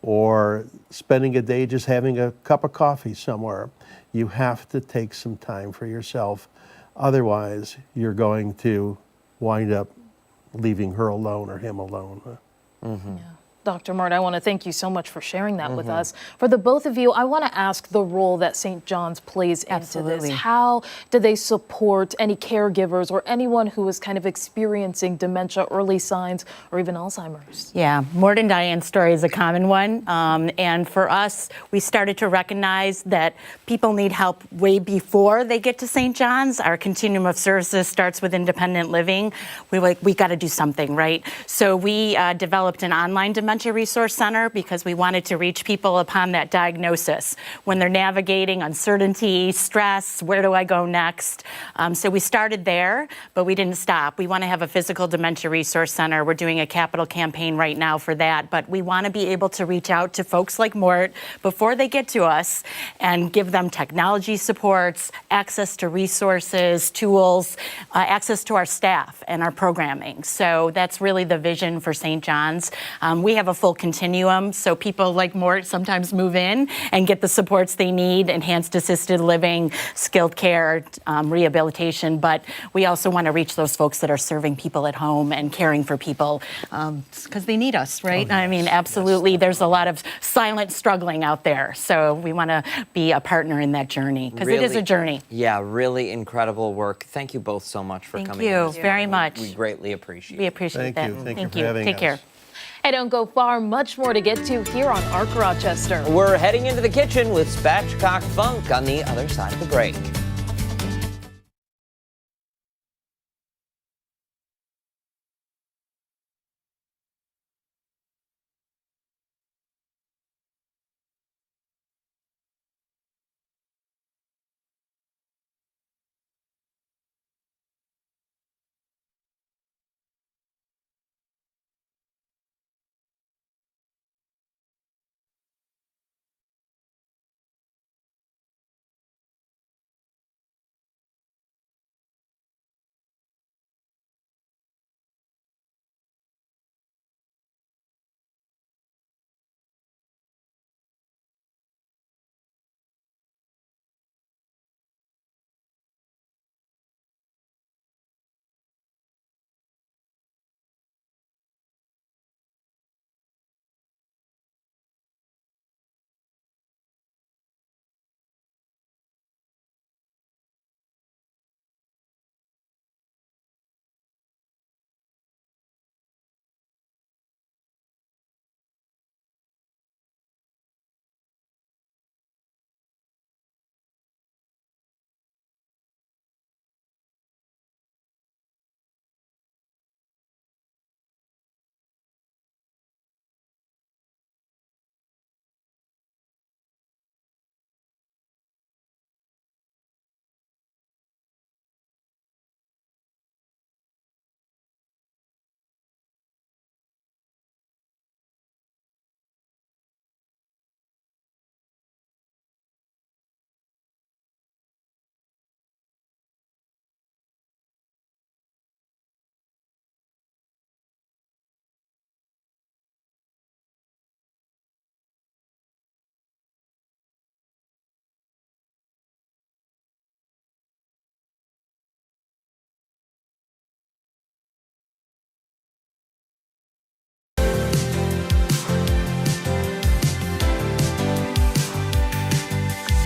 or spending a day just having a cup of coffee somewhere. You have to take some time for yourself. Otherwise, you're going to wind up leaving her alone or him alone. Yeah. Dr. Mort, I want to thank you so much for sharing that with us. For the both of you, I want to ask the role that St. John's plays into this. How do they support any caregivers or anyone who is kind of experiencing dementia, early signs, or even Alzheimer's? Yeah, Mort and Diane's story is a common one. And for us, we started to recognize that people need help way before they get to St. John's. Our continuum of services starts with independent living. We got to do something, right? So we developed an online dementia resource center because we wanted to reach people upon that diagnosis when they're navigating uncertainty, stress, where do I go next? So we started there, but we didn't stop. We want to have a physical dementia resource center. We're doing a capital campaign right now for that, but we want to be able to reach out to folks like Mort before they get to us and give them technology supports, access to resources, tools, access to our staff and our programming. So that's really the vision for St. John's. We have a full continuum, so people like Mort sometimes move in and get the supports they need, enhanced assisted living, skilled care, rehabilitation, but we also want to reach those folks that are serving people at home and caring for people because they need us, right? I mean, absolutely. There's a lot of silent struggling out there, so we want to be a partner in that journey because it is a journey. Yeah, really incredible work. Thank you both so much for coming. Thank you very much. We greatly appreciate it. We appreciate that. Thank you for having us. Take care. Hey, don't go far. Much more to get to here on Arc Rochester. We're heading into the kitchen with Spatchcock Funk on the other side of the break.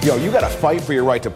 Yo, you got to fight for your right to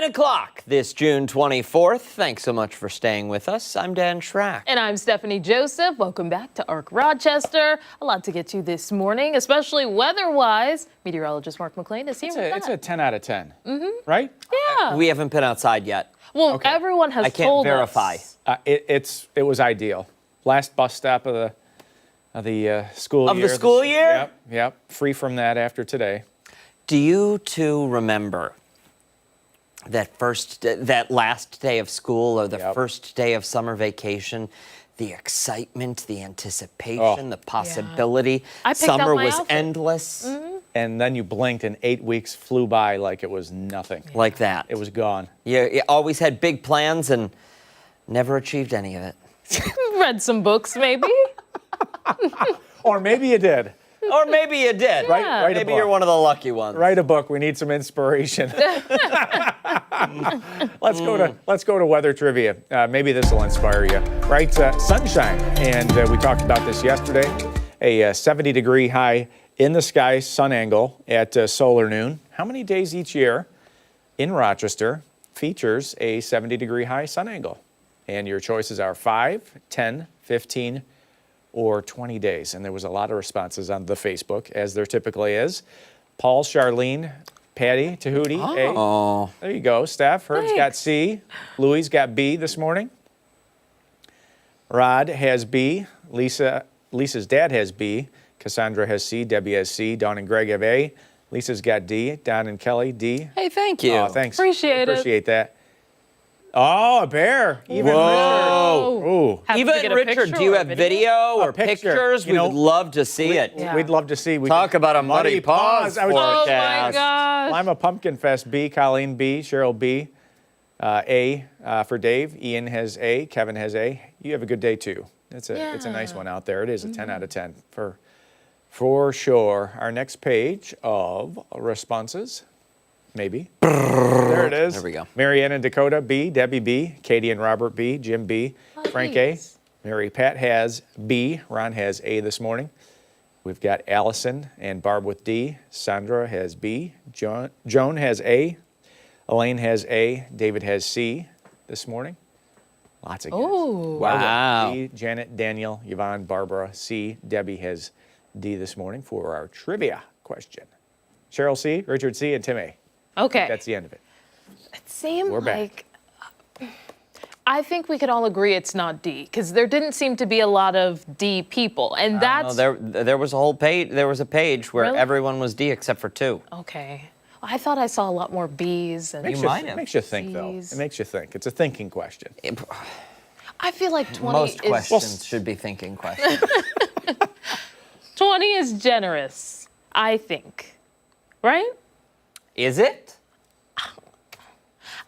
9 o'clock this June 24th. Thanks so much for staying with us. I'm Dan Schrack. And I'm Stephanie Joseph. Welcome back to ARC Rochester. A lot to get to this morning, especially weather-wise. Meteorologist Mark McLean is here with that. It's a 10 out of 10, right? Yeah. We haven't been outside yet. Well, everyone has I can't told verify. us. It was ideal. Last bus stop of the school year. Of the school year? Yep. Free from that after today. Do you two remember that last day of school or the first day of summer vacation? The excitement, the anticipation, the possibility. I picked Summer out my was outfit. endless. And then you blinked and 8 weeks flew by like it was nothing. Like that. It was gone. You always had big plans and never achieved any of it. Read some books, maybe? Or maybe you did. Or maybe you did. Write a Maybe book. you're one of the lucky ones. Write a book. We need some inspiration. Let's go to weather trivia. Maybe this will inspire you. Right, sunshine, and we talked about this yesterday. A 70-degree high in the sky sun angle at solar noon. How many days each year in Rochester features a 70-degree high sun angle? And your choices are 5, 10, 15, or 20 days. And there was a lot of responses on the Facebook, as there typically is. Paul, Charlene, Patty, Tahuti, A. There you go. Steph, Herb's got C. Louis got B this morning. Rod has B. Lisa's dad has B. Cassandra has C. Debbie has C. Dawn and Greg have A. Lisa's got D. Don and Kelly, D. Hey, thank you. Oh, thanks. Appreciate that. Oh, a bear. Even Whoa. Richard. Ooh. Have to Even get a Richard, picture do you or have video? video or picture. pictures? You We know, would love to see it. We'd love to see. Talk about a muddy paws I was Oh forecast. my gosh. Lima Pumpkin Fest, B. Colleen, B. Cheryl, B. A for Dave. Ian has A. Kevin has A. You have a good day, too. It's a nice one out there. It is a 10 out of 10 for sure. Our next page of responses. Maybe. There it is. There we go. Marianne and Dakota, B. Debbie, B. Katie and Robert, B. Jim, B. Frank, A. Mary Pat has B. Ron has A this morning. We've got Allison and Barb with D. Sandra has B. Joan has A. Elaine has A. David has C this morning. Lots of guesses. Ooh. Wow. D. Janet, Daniel, Yvonne, Barbara, C. Debbie has D this morning for our trivia question. Cheryl, C. Richard, C. and Tim, A. Okay. That's the end of it. It seemed We're back. like I think we could all agree it's not D, because there didn't seem to be a lot of D people, and that's there was a whole page. There was a page where Really? everyone was D except for 2. okay. I thought I saw a lot more B's and It makes you think, though. C's. It makes you think. It's a thinking question. I feel like 20 Most is questions should be thinking questions. 20 is generous, I think. Right? Is it?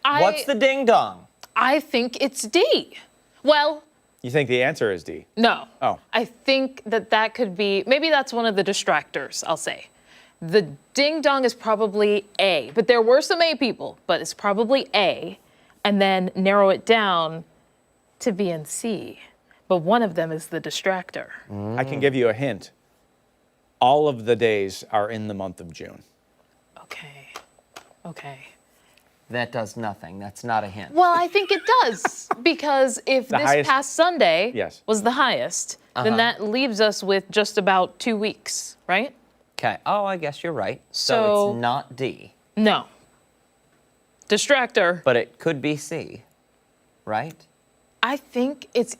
What's the ding dong? I think it's D. Well, You think the answer is D? no. Oh. I think that could be, maybe that's one of the distractors, I'll say. The ding dong is probably A, but there were some A people, but it's probably A, and then narrow it down to B and C. But one of them is the distractor. I can give you a hint. All of the days are in the month of June. Okay. That does nothing. That's not a hint. Well, I think it does, because if The this highest- past Sunday Yes. was the highest, then that leaves us with just about 2 weeks, right? Okay. Oh, I guess you're right. So So- it's not D, No. Distractor. but it could be C, right? I think it's,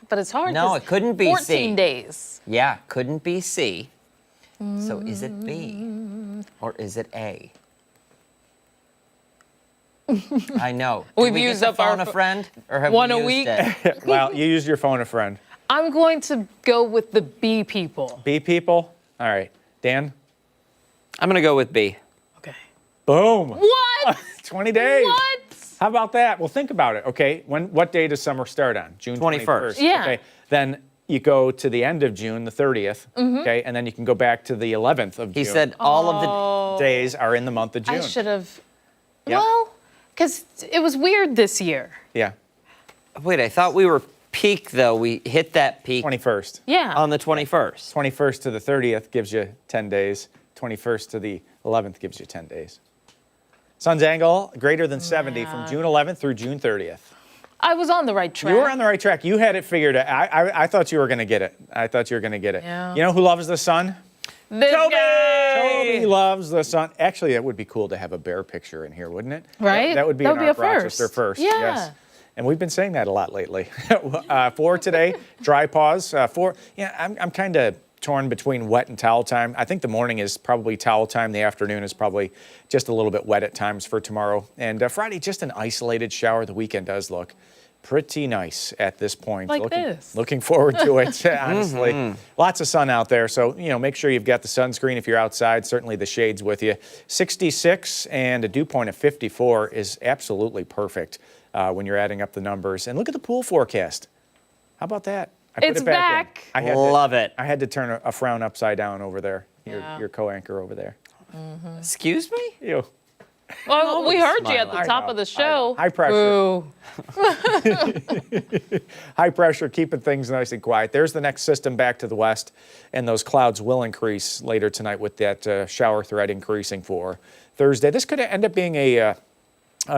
but it's hard. No, 'cause it couldn't be 14 C. days. Yeah, couldn't be C. So is it B or is it A? I know. Did We've we used get to up our phone a friend, or have one we a used week. it? Well, you used your phone a friend. I'm going to go with the B people. B people? All right. Dan? I'm gonna go with B. Okay. Boom. What? 20 days. What? How about that? Well, think about it, okay? What day does summer start on? June 21st. Yeah. Okay. Then you go to the end of June, the 30th, okay? And then you can go back to the 11th of June. He said all of days are in the month of June. I should have. Yeah. Well, because it was weird this year. Yeah. the. Wait, I thought we were peak though. We hit that peak 21st. Yeah. on the 21st. 21st to the 30th gives you 10 days. 21st to the 11th gives you 10 days. Sun's angle greater than 70 from June 11th through June 30th. I was on the right track. You were on the right track. You had it figured out. I thought you were going to get it. I thought you were going to get it. Yeah. You know who loves the sun? This guy. Toby loves the sun. Actually, that would be cool to have a bear picture in here, wouldn't it? Right? That would be That an would be Arc a first. Rochester first. Yeah. Yes. And we've been saying that a lot lately. For today, dry pause. I'm kind of torn between wet and towel time. I think the morning is probably towel time. The afternoon is probably just a little bit wet at times for tomorrow. And Friday, just an isolated shower. The weekend does look pretty nice at this point. Like this. Looking forward to it, honestly. Lots of sun out there, so make sure you've got the sunscreen if you're outside. Certainly the shades with you. 66 and a dew point of 54 is absolutely perfect when you're adding up the numbers. And look at the pool forecast. How about that? I put It's it back. back. Love it. I had to turn a frown upside down over there. Your co-anchor over there. Excuse me? You. Well, we heard you at smiling. the top of the show. High pressure. Boo. High pressure, keeping things nice and quiet. There's the next system back to the west, and those clouds will increase later tonight with that shower threat increasing for Thursday. This could end up being a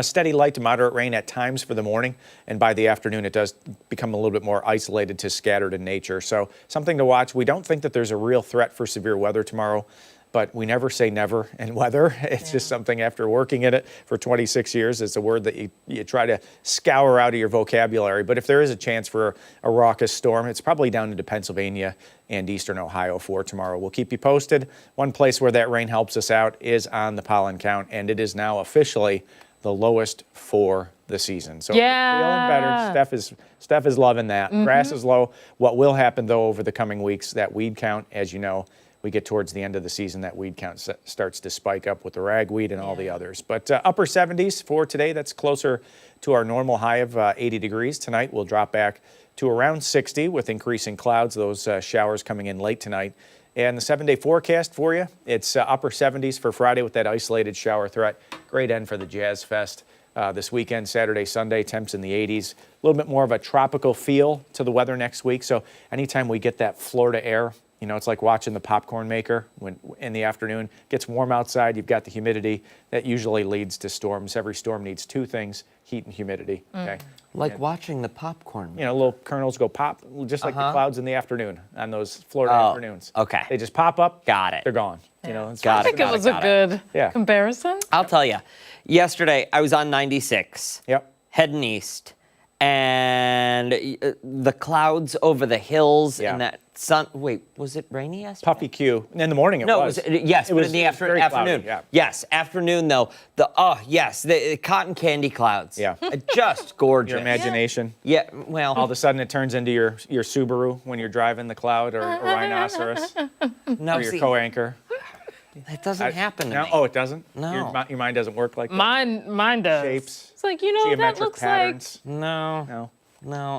steady light to moderate rain at times for the morning, and by the afternoon it does become a little bit more isolated to scattered in nature. So something to watch. We don't think that there's a real threat for severe weather tomorrow, but we never say never in weather. It's just something after working in it for 26 years. It's a word that you try to scour out of your vocabulary. But if there is a chance for a raucous storm, it's probably down into Pennsylvania and eastern Ohio for tomorrow. We'll keep you posted. One place where that rain helps us out is on the pollen count, and it is now officially the lowest for the season. So feeling better. Steph is loving that. Grass is low. What will happen, though, over the coming weeks, that weed count, as you know, we get towards the end of the season, that weed count starts to spike up with the ragweed and all the others. But upper 70s for today, that's closer to our normal high of 80 degrees. Tonight, we'll drop back to around 60 with increasing clouds, those showers coming in late tonight. And the 7-day forecast for you, it's upper 70s for Friday with that isolated shower threat. Great end for the Jazz Fest this weekend, Saturday, Sunday, temps in the 80s. A little bit more of a tropical feel to the weather next week. So anytime we get that Florida air, it's like watching the popcorn maker when in the afternoon. Gets warm outside, you've got the humidity. That usually leads to storms. Every storm needs two things, heat and humidity. Okay. Like watching the popcorn. Little kernels go pop, just like the clouds in the afternoon on those Florida afternoons. Okay. They just pop up. Got it. They're gone. It's Got I think it was a good comparison. I'll tell you. Yesterday, I was on 96. Yep. Heading east. And the clouds over the hills and that sun. Wait, was it rainy yesterday? Puffy Q. In the morning it was. Yes, it but was in the very afternoon. cloudy, yeah. Yes, afternoon though. The cotton candy clouds. Yeah. Just gorgeous. Your imagination. Yeah, well. All of a sudden it turns into your Subaru when you're driving the cloud, or a rhinoceros, No, or your co-anchor. That doesn't happen to me. Oh, it doesn't? No. Your mind doesn't work like that? Mine does. Shapes. It's like, that Geometric looks patterns. No.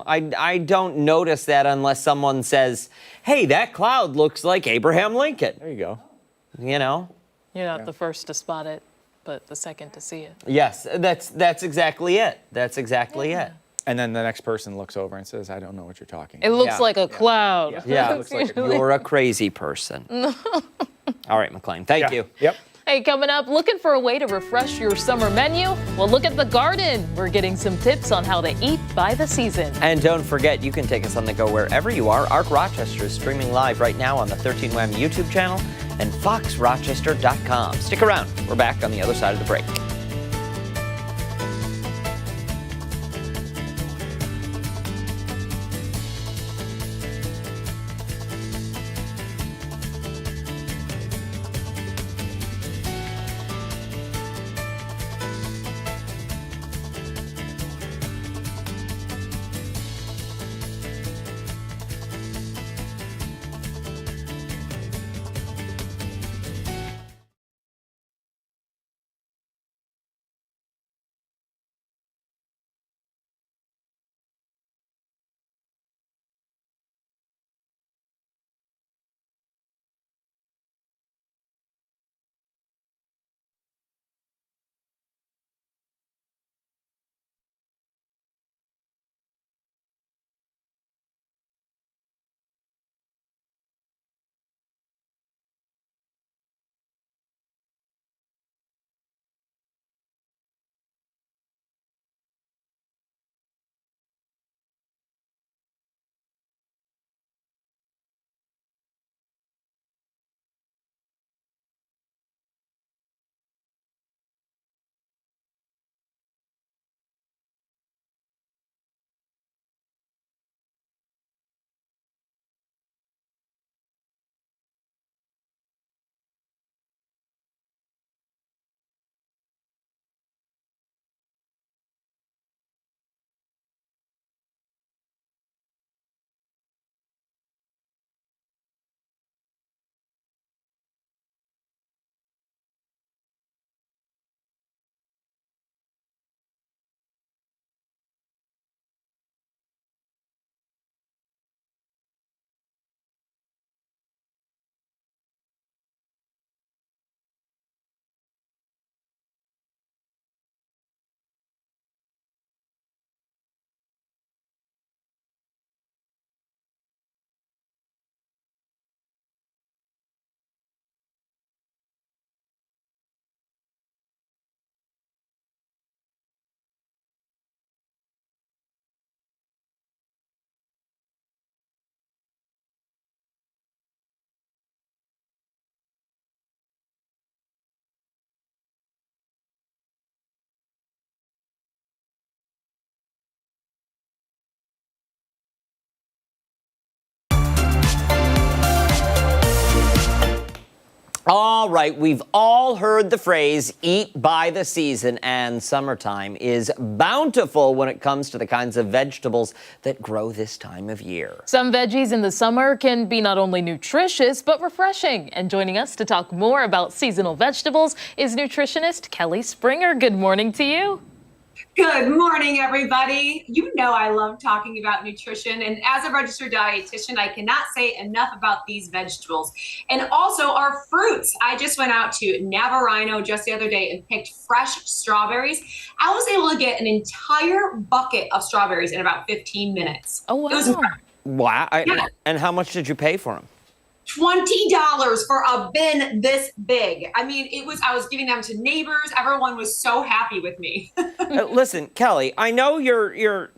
I don't notice that unless someone says, hey, that cloud looks like Abraham Lincoln. There you go. You're not the first to spot it, but the second to see it. Yes, that's exactly it. That's exactly it. And then the next person looks over and says, I don't know what you're talking It about. looks like a cloud. Yeah, It looks like you're a crazy person. All right, McLean, thank you. Yep. Hey, coming up, looking for a way to refresh your summer menu? Well, look at the garden. We're getting some tips on how to eat by the season. And don't forget, you can take us on the go wherever you are. Arc Rochester is streaming live right now on the 13 Wham YouTube channel and foxrochester.com. Stick around. We're back on the other side of the break. All right, we've all heard the phrase eat by the season, and summertime is bountiful when it comes to the kinds of vegetables that grow this time of year. Some veggies in the summer can be not only nutritious, but refreshing. And joining us to talk more about seasonal vegetables is nutritionist Kelly Springer. Good morning to you. Good morning, everybody. You know I love talking about nutrition, and as a registered dietitian, I cannot say enough about these vegetables. And also our fruits. I just went out to Navarino just the other day and picked fresh strawberries. I was able to get an entire bucket of strawberries in about 15 minutes. Oh, wow. It was incredible. Wow. Yeah. And how much did you pay for them? $20 for a bin this big. I mean, I was giving them to neighbors. Everyone was so happy with me. Listen, Kelly, I know you're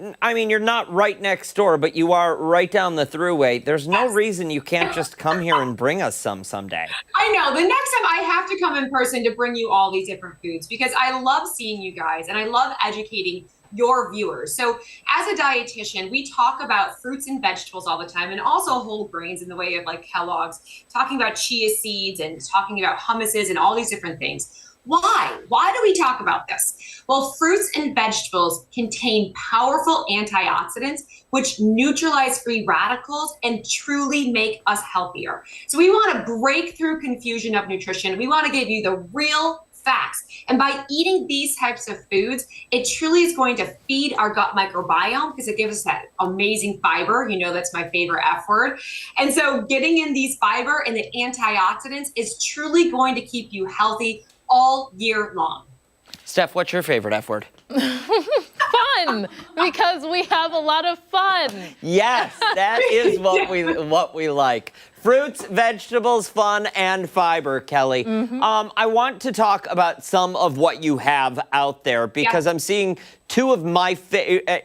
not right next door, but you are right down the thruway. There's no reason you can't just come here and bring us some someday. I know. The next time I have to come in person to bring you all these different foods because I love seeing you guys and I love educating your viewers. So as a dietitian, we talk about fruits and vegetables all the time and also whole grains in the way of like Kellogg's, talking about chia seeds and talking about hummuses and all these different things. Why? Why do we talk about this? Well, fruits and vegetables contain powerful antioxidants, which neutralize free radicals and truly make us healthier. So we want to break through confusion of nutrition. We want to give you the real facts. And by eating these types of foods, it truly is going to feed our gut microbiome because it gives us that amazing fiber. You know, that's my favorite F word. And so getting in these fiber and the antioxidants is truly going to keep you healthy all year long. Steph, what's your favorite F word? Fun, because we have a lot of fun. Yes, that is what we like. Fruits, vegetables, fun, and fiber, Kelly. I want to talk about some of what you have out there because I'm seeing two of my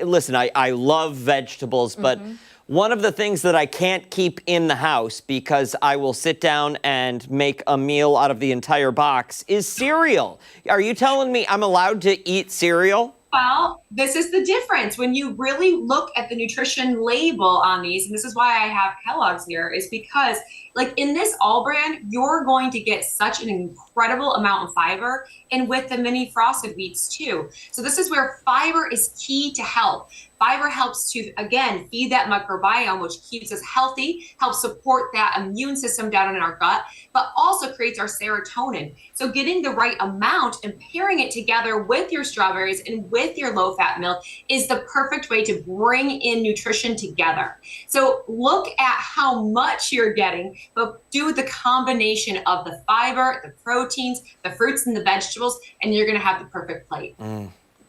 listen, I love vegetables, but one of the things that I can't keep in the house because I will sit down and make a meal out of the entire box is cereal. Are you telling me I'm allowed to eat cereal? Well, this is the difference. When you really look at the nutrition label on these, and this is why I have Kellogg's here, is because like in this all brand, you're going to get such an incredible amount of fiber, and with the mini frosted wheats too. So this is where fiber is key to health. Fiber helps to, again, feed that microbiome, which keeps us healthy, helps support that immune system down in our gut, but also creates our serotonin. So getting the right amount and pairing it together with your strawberries and with your low-fat milk is the perfect way to bring in nutrition together. So look at how much you're getting, but do the combination of the fiber, the proteins, the fruits, and the vegetables, and you're gonna have the perfect plate.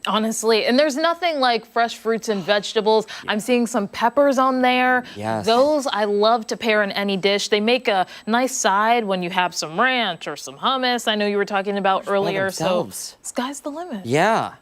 Honestly, and there's nothing like fresh fruits and vegetables. I'm seeing some peppers on there. Yes. Those I love to pair in any dish. They make a nice side when you have some ranch or some hummus. I know you were talking about earlier. So sky's the limit. Yeah.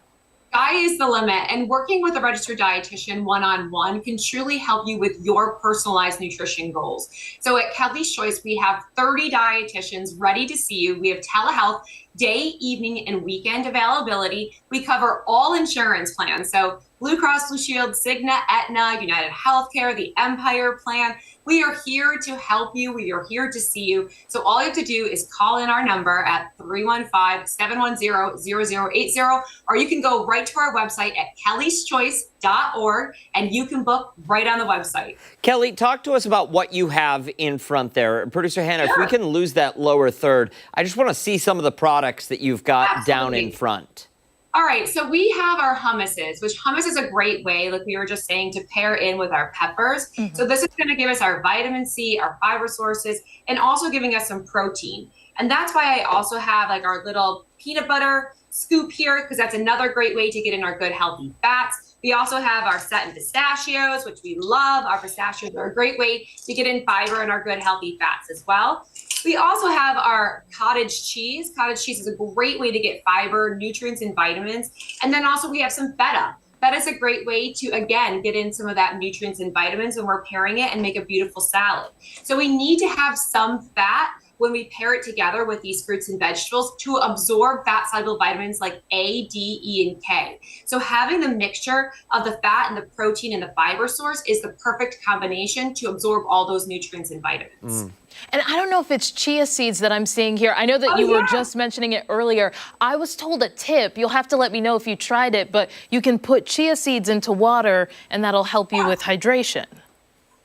Sky is the limit, and working with a registered dietitian one-on-one can truly help you with your personalized nutrition goals. So at Kelly's Choice, we have 30 dietitians ready to see you. We have telehealth, day, evening, and weekend availability. We cover all insurance plans. So Blue Cross Blue Shield, Cigna, Aetna, United Healthcare, the Empire Plan. We are here to help you. We are here to see you. So all you have to do is call in our number at 315-710-0080, or you can go right to our website at kellyschoice.org and you can book right on the website. Kelly, talk to us about what you have in front there. Producer Hannah, if we can lose that lower third, I just want to see some of the products that you've got down in front. All right, so we have our hummuses, which hummus is a great way, like we were just saying, to pair in with our peppers. So this is going to give us our vitamin C, our fiber sources, and also giving us some protein. And that's why I also have like our little peanut butter scoop here, because that's another great way to get in our good healthy fats. We also have our set in pistachios, which we love. Our pistachios are a great way to get in fiber and our good healthy fats as well. We also have our cottage cheese. Cottage cheese is a great way to get fiber, nutrients, and vitamins. And then also we have some feta. Feta is a great way to, again, get in some of that nutrients and vitamins when we're pairing it and make a beautiful salad. So we need to have some fat, when we pair it together with these fruits and vegetables to absorb fat-soluble vitamins like A, D, E, and K. So having the mixture of the fat and the protein and the fiber source is the perfect combination to absorb all those nutrients and vitamins. And I don't know if it's chia seeds that I'm seeing here. I know that you were just mentioning it earlier. I was told a tip. You'll have to let me know if you tried it, but you can put chia seeds into water and that'll help you with hydration.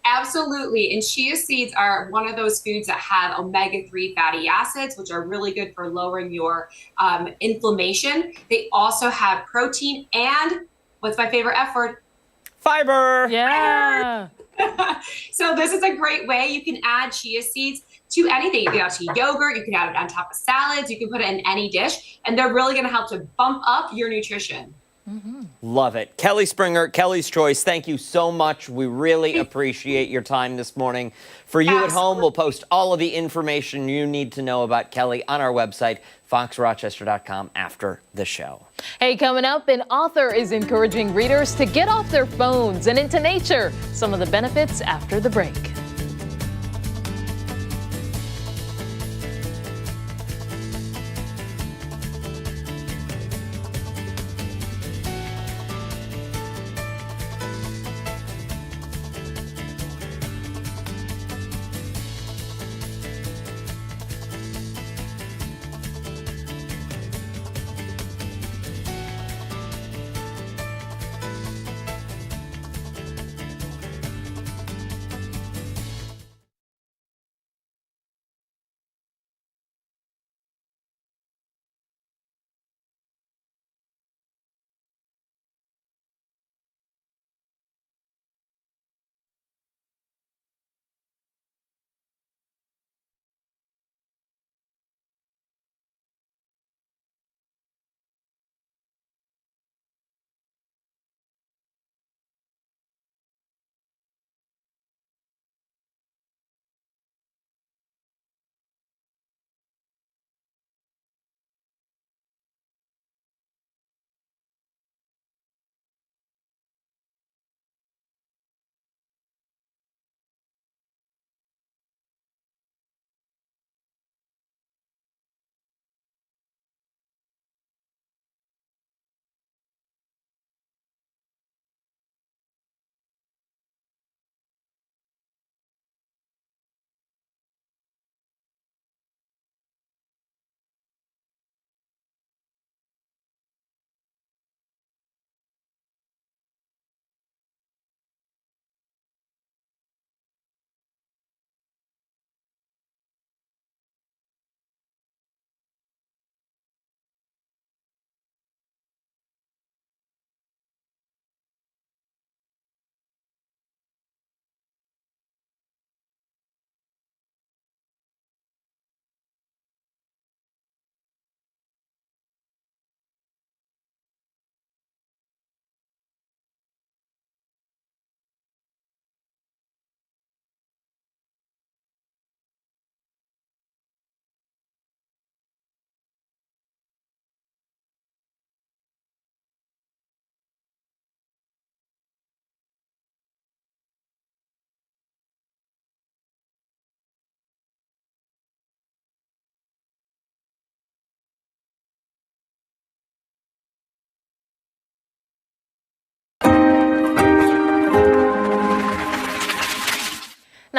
Absolutely. And chia seeds are one of those foods that have omega-3 fatty acids, which are really good for lowering your inflammation. They also have protein and, what's my favorite F word? Fiber. Yeah. So this is a great way. You can add chia seeds to anything. You can add it to yogurt. You can add it on top of salads. You can put it in any dish. And they're really going to help to bump up your nutrition. Love it. Kelly Springer, Kelly's Choice, thank you so much. We really appreciate your time this morning. For you at home, we'll post all of the information you need to know about Kelly on our website, foxrochester.com, after the show. Hey, coming up, an author is encouraging readers to get off their phones and into nature. Some of the benefits after the break.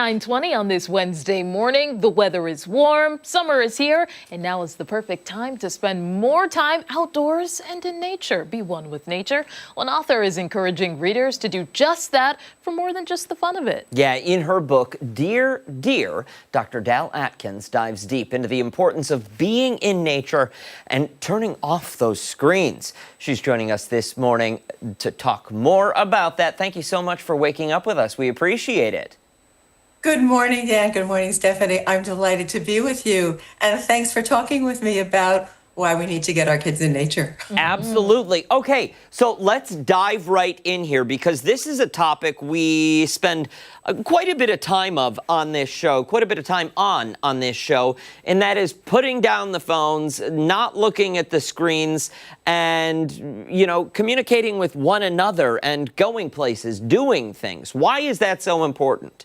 .20 on this Wednesday morning. The weather is warm, summer is here, and now is the perfect time to spend more time outdoors and in nature. Be one with nature. One author is encouraging readers to do just that for more than just the fun of it. Yeah, in her book, Dear Dear, Dr. Dale Atkins dives deep into the importance of being in nature and turning off those screens. She's joining us this morning to talk more about that. Thank you so much for waking up with us. We appreciate it. Good morning, Dan. Good morning, Stephanie. I'm delighted to be with you. And thanks for talking with me about why we need to get our kids in nature. Absolutely. Okay, so let's dive right in here because this is a topic we spend quite a bit of time on this show, on this show, and that is putting down the phones, not looking at the screens, and, you know, communicating with one another and going places, doing things. Why is that so important?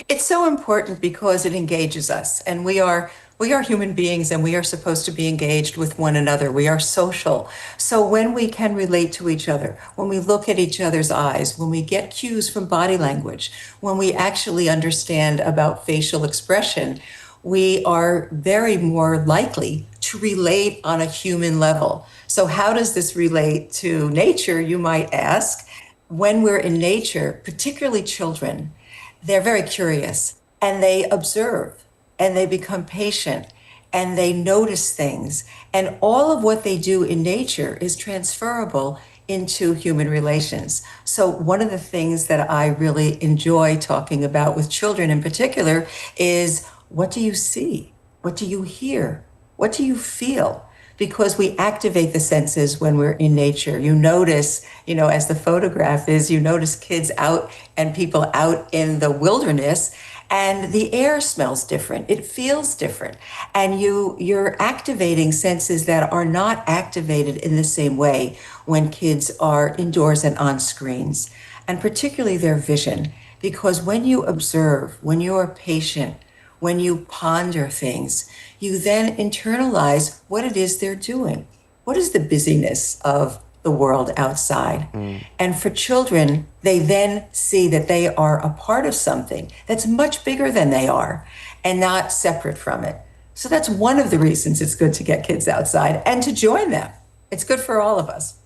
It's so important because it engages us, and we are human beings, and we are supposed to be engaged with one another. We are social. So when we can relate to each other, when we look at each other's eyes, when we get cues from body language, when we actually understand about facial expression, we are very more likely to relate on a human level. So how does this relate to nature, you might ask? When we're in nature, particularly children, they're very curious, and they observe, and they become patient, and they notice things. And all of what they do in nature is transferable into human relations. So one of the things that I really enjoy talking about with children in particular is, what do you see? What do you hear? What do you feel? Because we activate the senses when we're in nature. You notice, as the photograph is, you notice kids out and people out in the wilderness, and the air smells different. It feels different. And you're activating senses that are not activated in the same way when kids are indoors and on screens, and particularly their vision. Because when you observe, when you are patient, when you ponder things, you then internalize what it is they're doing. What is the busyness of the world outside? And for children, they then see that they are a part of something that's much bigger than they are and not separate from it. So that's one of the reasons it's good to get kids outside and to join them. It's good for all of us.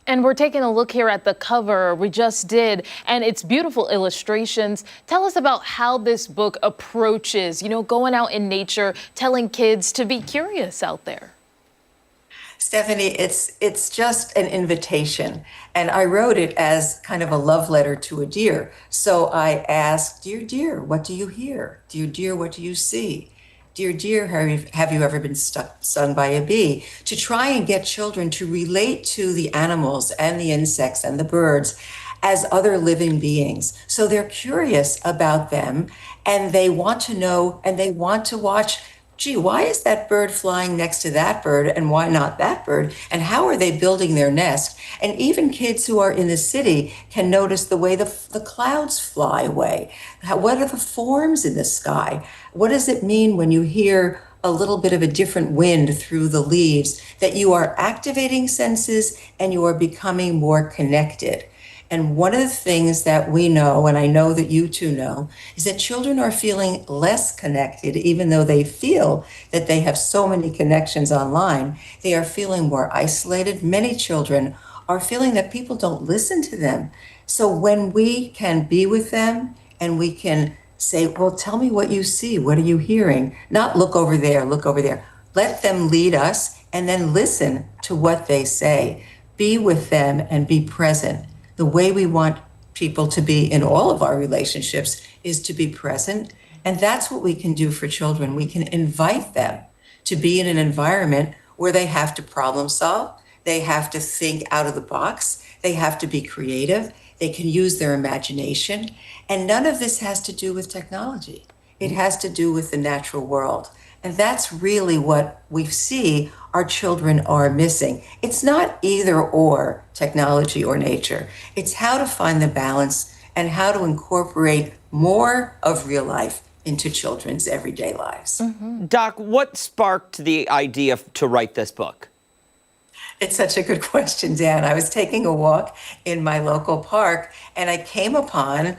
And we're taking a look here at the cover we just did, and it's beautiful illustrations. Tell us about how this book approaches, going out in nature, telling kids to be curious out there. Stephanie, it's just an invitation. And I wrote it as kind of a love letter to a deer. So I asked, dear deer, what do you hear? Dear deer, what do you see? Dear dear, have you ever been stung by a bee? To try and get children to relate to the animals and the insects and the birds as other living beings. So they're curious about them, and they want to know, and they want to watch, gee, why is that bird flying next to that bird, and why not that bird? And how are they building their nest? And even kids who are in the city can notice the way the clouds fly away. What are the forms in the sky? What does it mean when you hear a little bit of a different wind through the leaves, that you are activating senses and you are becoming more connected? And one of the things that we know, and I know that you two know, is that children are feeling less connected, even though they feel that they have so many connections online. They are feeling more isolated. Many children are feeling that people don't listen to them. So when we can be with them and we can say, well, tell me what you see. What are you hearing? Not look over there, look over there. Let them lead us and then listen to what they say. Be with them and be present. The way we want people to be in all of our relationships is to be present. And that's what we can do for children. We can invite them to be in an environment where they have to problem solve. They have to think out of the box. They have to be creative. They can use their imagination. And none of this has to do with technology. It has to do with the natural world. And that's really what we see our children are missing. It's not either or, technology or nature. It's how to find the balance and how to incorporate more of real life into children's everyday lives. Doc, what sparked the idea to write this book? It's such a good question, Dan. I was taking a walk in my local park, and I came upon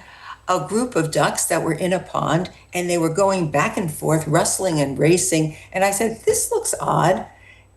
a group of ducks that were in a pond, and they were going back and forth, rustling and racing. And I said, this looks odd.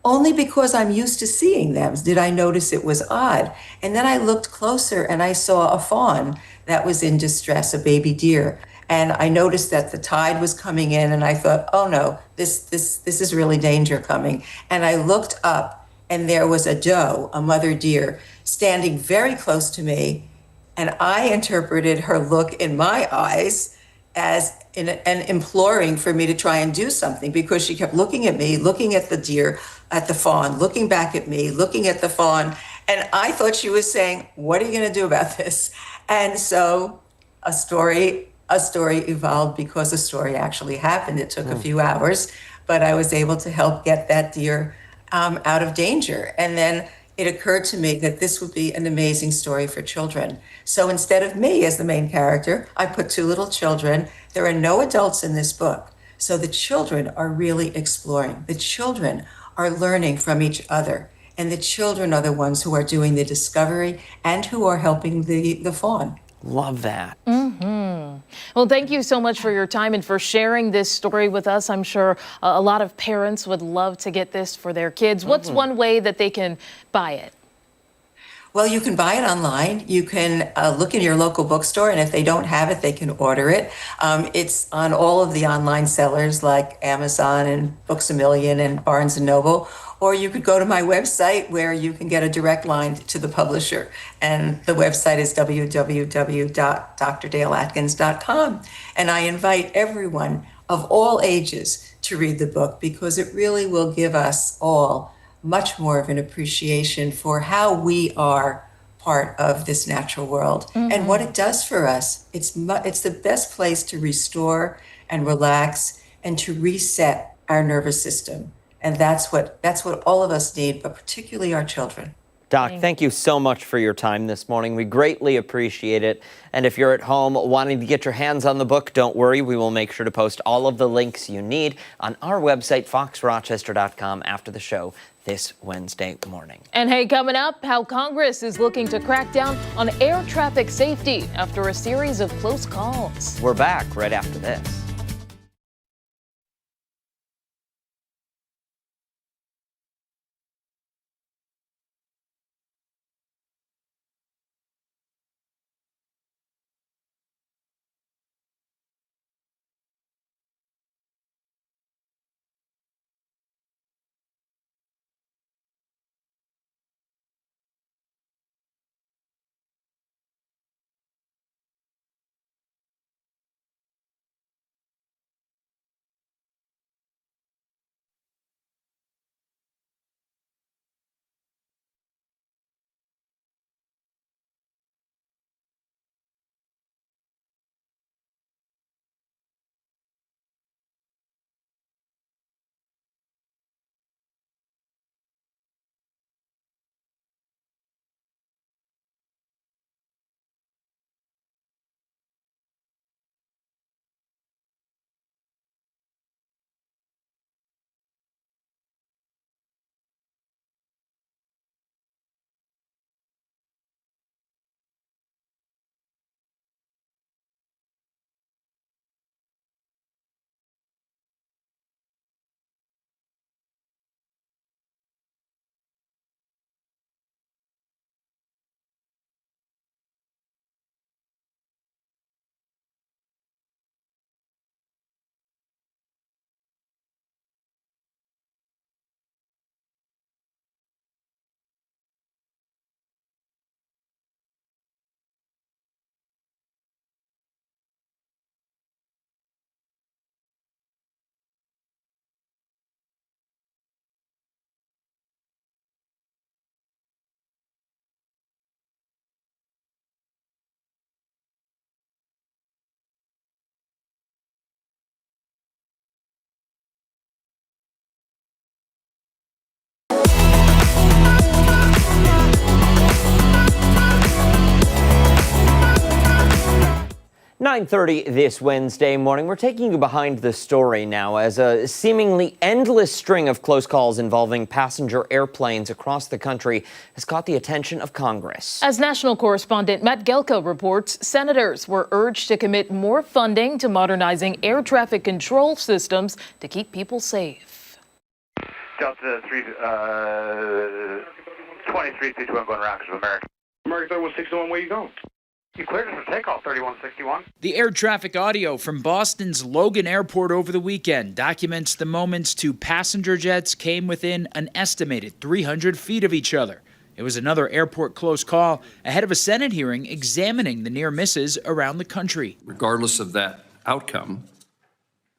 Only because I'm used to seeing them did I notice it was odd. And then I looked closer and I saw a fawn that was in distress, a baby deer. And I noticed that the tide was coming in, and I thought, oh no, this is really danger coming. And I looked up, and there was a doe, a mother deer, standing very close to me. And I interpreted her look in my eyes as and imploring for me to try and do something, because she kept looking at me, looking at the deer, at the fawn, looking back at me, looking at the fawn. And I thought she was saying, what are you going to do about this? And so a story evolved, because a story actually happened. It took a few hours, but I was able to help get that deer out of danger. And then it occurred to me that this would be an amazing story for children. So instead of me as the main character, I put two little children. There are no adults in this book. So the children are really exploring. The children are learning from each other. And the children are the ones who are doing the discovery and who are helping the fawn. Love that. Well, thank you so much for your time and for sharing this story with us. I'm sure a lot of parents would love to get this for their kids. What's one way that they can buy it? Well, you can buy it online. You can look in your local bookstore, and if they don't have it, they can order it. It's on all of the online sellers like Amazon and Books A Million and Barnes & Noble. Or you could go to my website where you can get a direct line to the publisher. And the website is www.drdaleatkins.com. And I invite everyone of all ages to read the book because it really will give us all much more of an appreciation for how we are part of this natural world and what it does for us. It's the best place to restore and relax and to reset our nervous system. And that's what all of us need, but particularly our children. Doc, thank you so much for your time this morning. We greatly appreciate it. And if you're at home wanting to get your hands on the book, don't worry. We will make sure to post all of the links you need on our website, foxrochester.com, after the show this Wednesday morning. And hey, coming up, how Congress is looking to crack down on air traffic safety after a series of close calls. We're back right after this. .30 this Wednesday morning. We're taking you behind the story now as a seemingly endless string of close calls involving passenger airplanes across the country has caught the attention of Congress. As national correspondent Matt Gelka reports, senators were urged to commit more funding to modernizing air traffic control systems to keep people safe. Delta 2361 going Rochester, America. America 3161, where you going? You cleared us for takeoff, 3161. The air traffic audio from Boston's Logan Airport over the weekend documents the moments two passenger jets came within an estimated 300 feet of each other. It was another airport close call ahead of a Senate hearing examining the near misses around the country. Regardless of that outcome,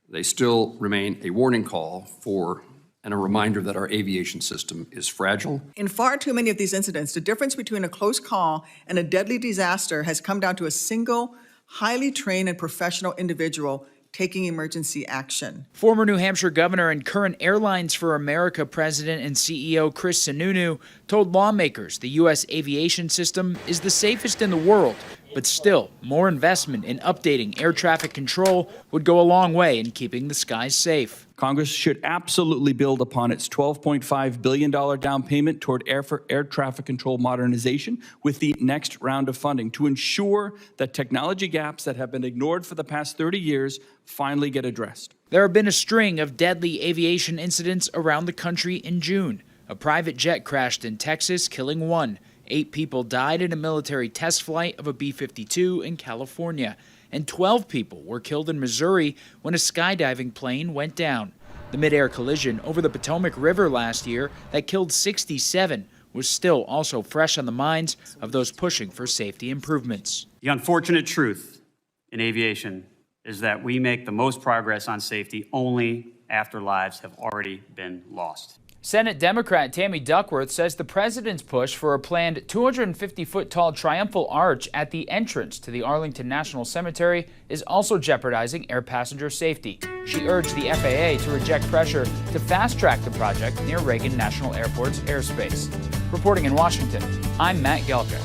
they still remain a warning call for and a reminder that our aviation system is fragile. In far too many of these incidents, the difference between a close call and a deadly disaster has come down to a single, highly trained and professional individual taking emergency action. Former New Hampshire governor and current Airlines for America president and CEO Chris Sununu told lawmakers the U.S. aviation system is the safest in the world, but still, more investment in updating air traffic control would go a long way in keeping the skies safe. Congress should absolutely build upon its $12.5 billion down payment toward air traffic control modernization with the next round of funding to ensure that technology gaps that have been ignored for the past 30 years finally get addressed. There have been a string of deadly aviation incidents around the country in June. A private jet crashed in Texas, killing 1. 8 people died in a military test flight of a B-52 in California, and 12 people were killed in Missouri when a skydiving plane went down. The mid-air collision over the Potomac River last year that killed 67 was still also fresh on the minds of those pushing for safety improvements. The unfortunate truth in aviation is that we make the most progress on safety only after lives have already been lost. Senate Democrat Tammy Duckworth says the president's push for a planned 250-foot-tall triumphal arch at the entrance to the Arlington National Cemetery is also jeopardizing air passenger safety. She urged the FAA to reject pressure to fast-track the project near Reagan National Airport's airspace. Reporting in Washington, I'm Matt Gelka.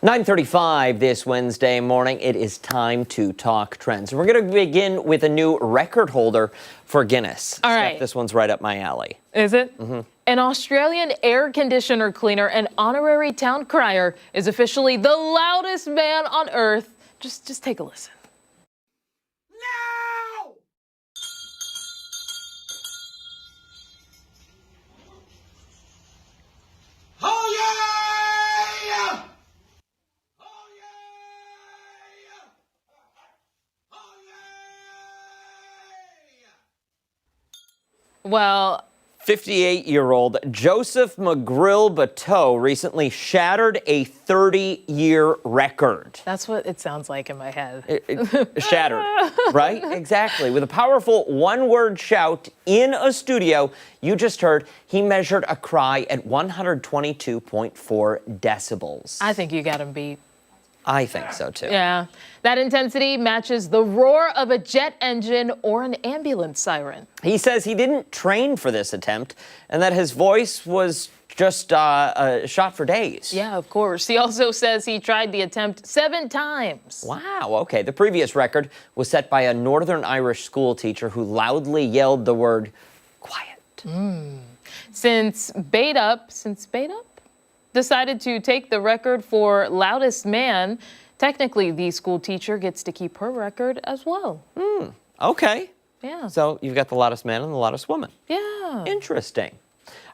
.35 this Wednesday morning. It is time to talk trends. We're going to begin with a new record holder for Guinness. All Steph, right. this one's right up my alley. Is it? Mm-hmm. An Australian air conditioner cleaner and honorary town crier is officially the loudest man on earth. Just take a listen. Well, 58-year-old Joseph McGrill-Bateau recently shattered a 30-year record. That's what it sounds like in my head. Shattered, right? Exactly. With a powerful one-word shout in a studio, you just heard he measured a cry at 122.4 decibels. I think you got him beat. I think so, too. Yeah. That intensity matches the roar of a jet engine or an ambulance siren. He says he didn't train for this attempt and that his voice was just shot for days. Yeah, of course. He also says he tried the attempt 7 times. Wow, okay. The previous record was set by a Northern Irish school teacher who loudly yelled the word quiet. Since Bait Up decided to take the record for loudest man, technically the school teacher gets to keep her record as well. Okay. Yeah. So you've got the loudest man and the loudest woman. Yeah. Interesting.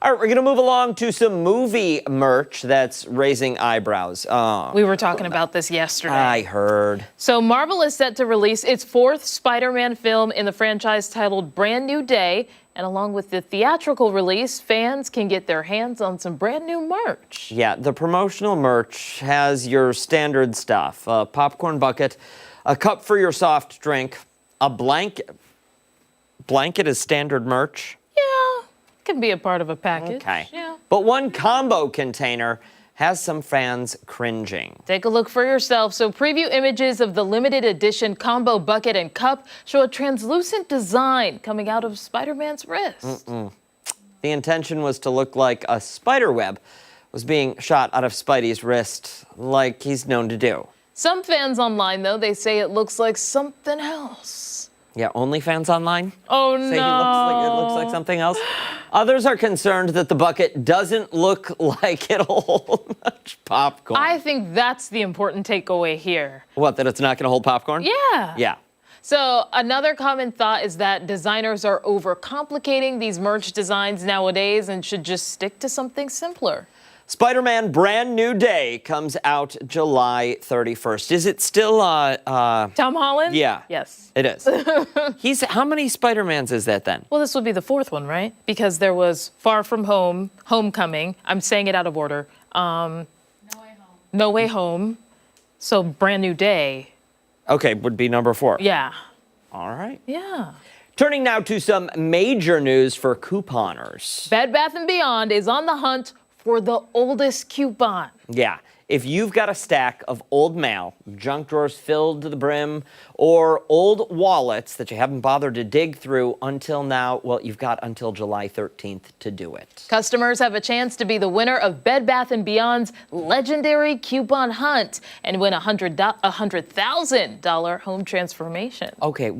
All right, we're going to move along to some movie merch that's raising eyebrows. We were talking about this yesterday. I heard. So Marvel is set to release its 4th Spider-Man film in the franchise titled Brand New Day. And along with the theatrical release, fans can get their hands on some brand new merch. Yeah, the promotional merch has your standard stuff. A popcorn bucket, a cup for your soft drink, a blanket. Blanket is standard merch? Yeah, can be a part of a package. Okay. Yeah. But one combo container has some fans cringing. Take a look for yourself. So preview images of the limited edition combo bucket and cup show a translucent design coming out of Spider-Man's wrist. The intention was to look like a spider web was being shot out of Spidey's wrist, like he's known to do. Some fans online, though, they say it looks like something else. Yeah, only fans online? Oh, Say it looks like something else? Others are concerned that the bucket doesn't look like it'll hold much popcorn. I think that's the important takeaway here. What, that it's not going to hold popcorn? Yeah. Yeah. So another common thought is that designers are overcomplicating these merch designs nowadays and should just stick to something simpler. Spider-Man Brand New Day comes out July 31st. Is it still Tom Holland? Yeah. Yes. It is. How many Spider-Mans is that then? Well, this would be the 4th one, right? Because there was Far From Home, Homecoming. I'm saying it out of order. No Way Home. So Brand New Day. Okay, would be number 4. Yeah. All right. Yeah. Turning now to some major news for couponers. Bed Bath & Beyond is on the hunt for the oldest coupon. Yeah. If you've got a stack of old mail, junk drawers filled to the brim, or old wallets that you haven't bothered to dig through until now, well, you've got until July 13th to do it. Customers have a chance to be the winner of Bed Bath & Beyond's legendary coupon hunt and win a $100,000 home transformation. Okay,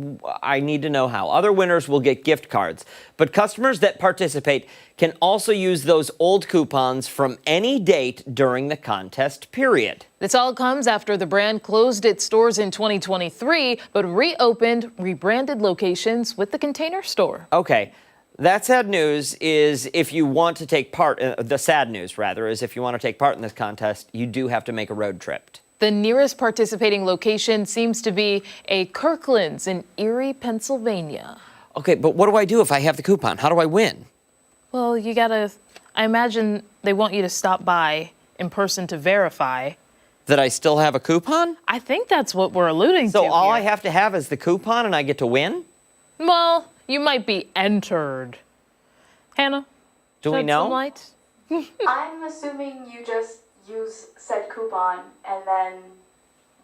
I need to know how. Other winners will get gift cards, but customers that participate can also use those old coupons from any date during the contest period. This all comes after the brand closed its stores in 2023, but reopened rebranded locations with the Container Store. Okay, that sad news is if you want to take part, the sad news rather, is if you want to take part in this contest, you do have to make a road trip. The nearest participating location seems to be a Kirkland's in Erie, Pennsylvania. Okay, but what do I do if I have the coupon? How do I win? Well, you gotta, I imagine they want you to stop by in person to verify. That I still have a coupon? I think that's what we're alluding to. So all here. I have to have is the coupon and I get to win? Well, you might be entered. Hannah? Do we know? Some light? I'm assuming you just use said coupon and then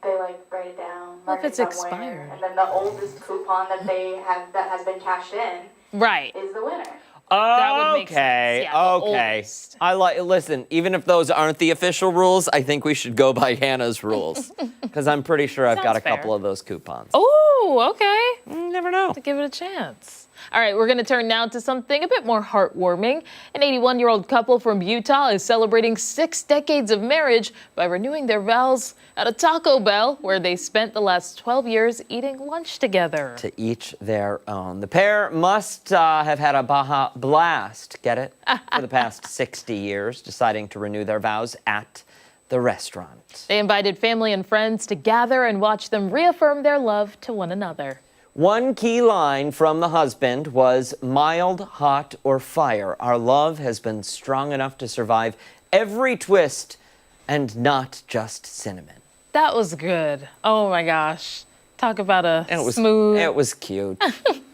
they like write it down. Well, if it's somewhere, expired. And then the oldest coupon that they have that has been cashed in Right. is the winner. That would make Okay, sense. Yeah, the okay. oldest. Listen, even if those aren't the official rules, I think we should go by Hannah's rules. Because I'm pretty sure I've got a Sounds fair. couple of those coupons. Oh, okay. You never know. To give it a chance. All right, we're going to turn now to something a bit more heartwarming. An 81-year-old couple from Utah is celebrating 6 decades of marriage by renewing their vows at a Taco Bell, where they spent the last 12 years eating lunch together. To each their own. The pair must have had a Baja Blast, get it? For the past 60 years, deciding to renew their vows at the restaurant. They invited family and friends to gather and watch them reaffirm their love to one another. One key line from the husband was mild, hot, or fire. Our love has been strong enough to survive every twist and not just cinnamon. That was good. Oh my gosh. Talk about a And smooth. It was cute.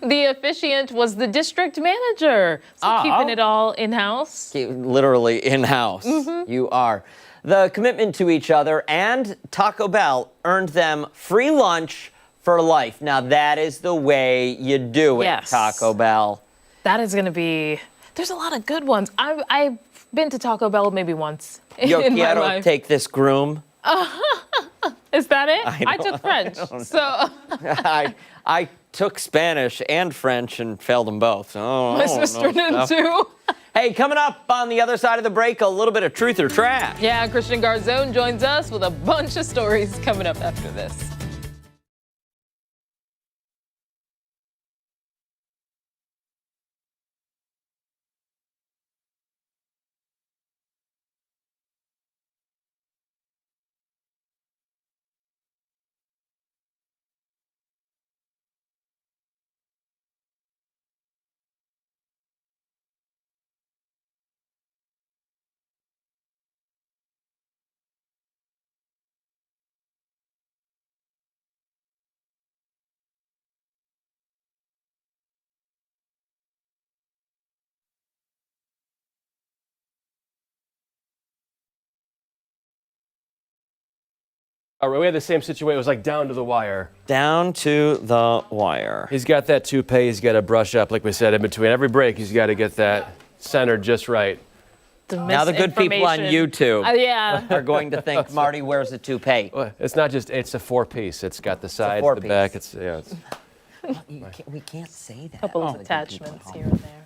The officiant was the district manager. So keeping it all in-house. Literally in-house. You are. The commitment to each other and Taco Bell earned them free lunch for life. Now that is the way you do it, Yes. Taco Bell. That is going to be, there's a lot of good ones. I've been to Taco Bell maybe once Yo in my quiero life. take this groom. Is that it? I I took don't- French. I don't So I took Spanish and French and failed them both. Oh, my sister did too. Hey, coming up on the other side of the break, a little bit of truth or trash. Yeah, Christian Garzone joins us with a bunch of stories coming up after this. We had the same situation. It was like down to the wire. Down to the wire. He's got that toupee. He's got to brush up, like we said, in between every break. He's got to get that centered just right. Now the good people on YouTube yeah. are going to think Marty wears a toupee. Well, it's not just, it's a four-piece. It's got the sides, the four-piece. back. It's, yeah, it's, We can't say that. Couple of attachments here and there.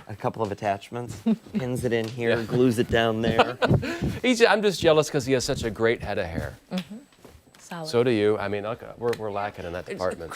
A couple of attachments. Pins it in here, glues it down there. I'm just jealous because he has such a great head of hair. Solid. So do you. I mean, look, we're lacking in that department.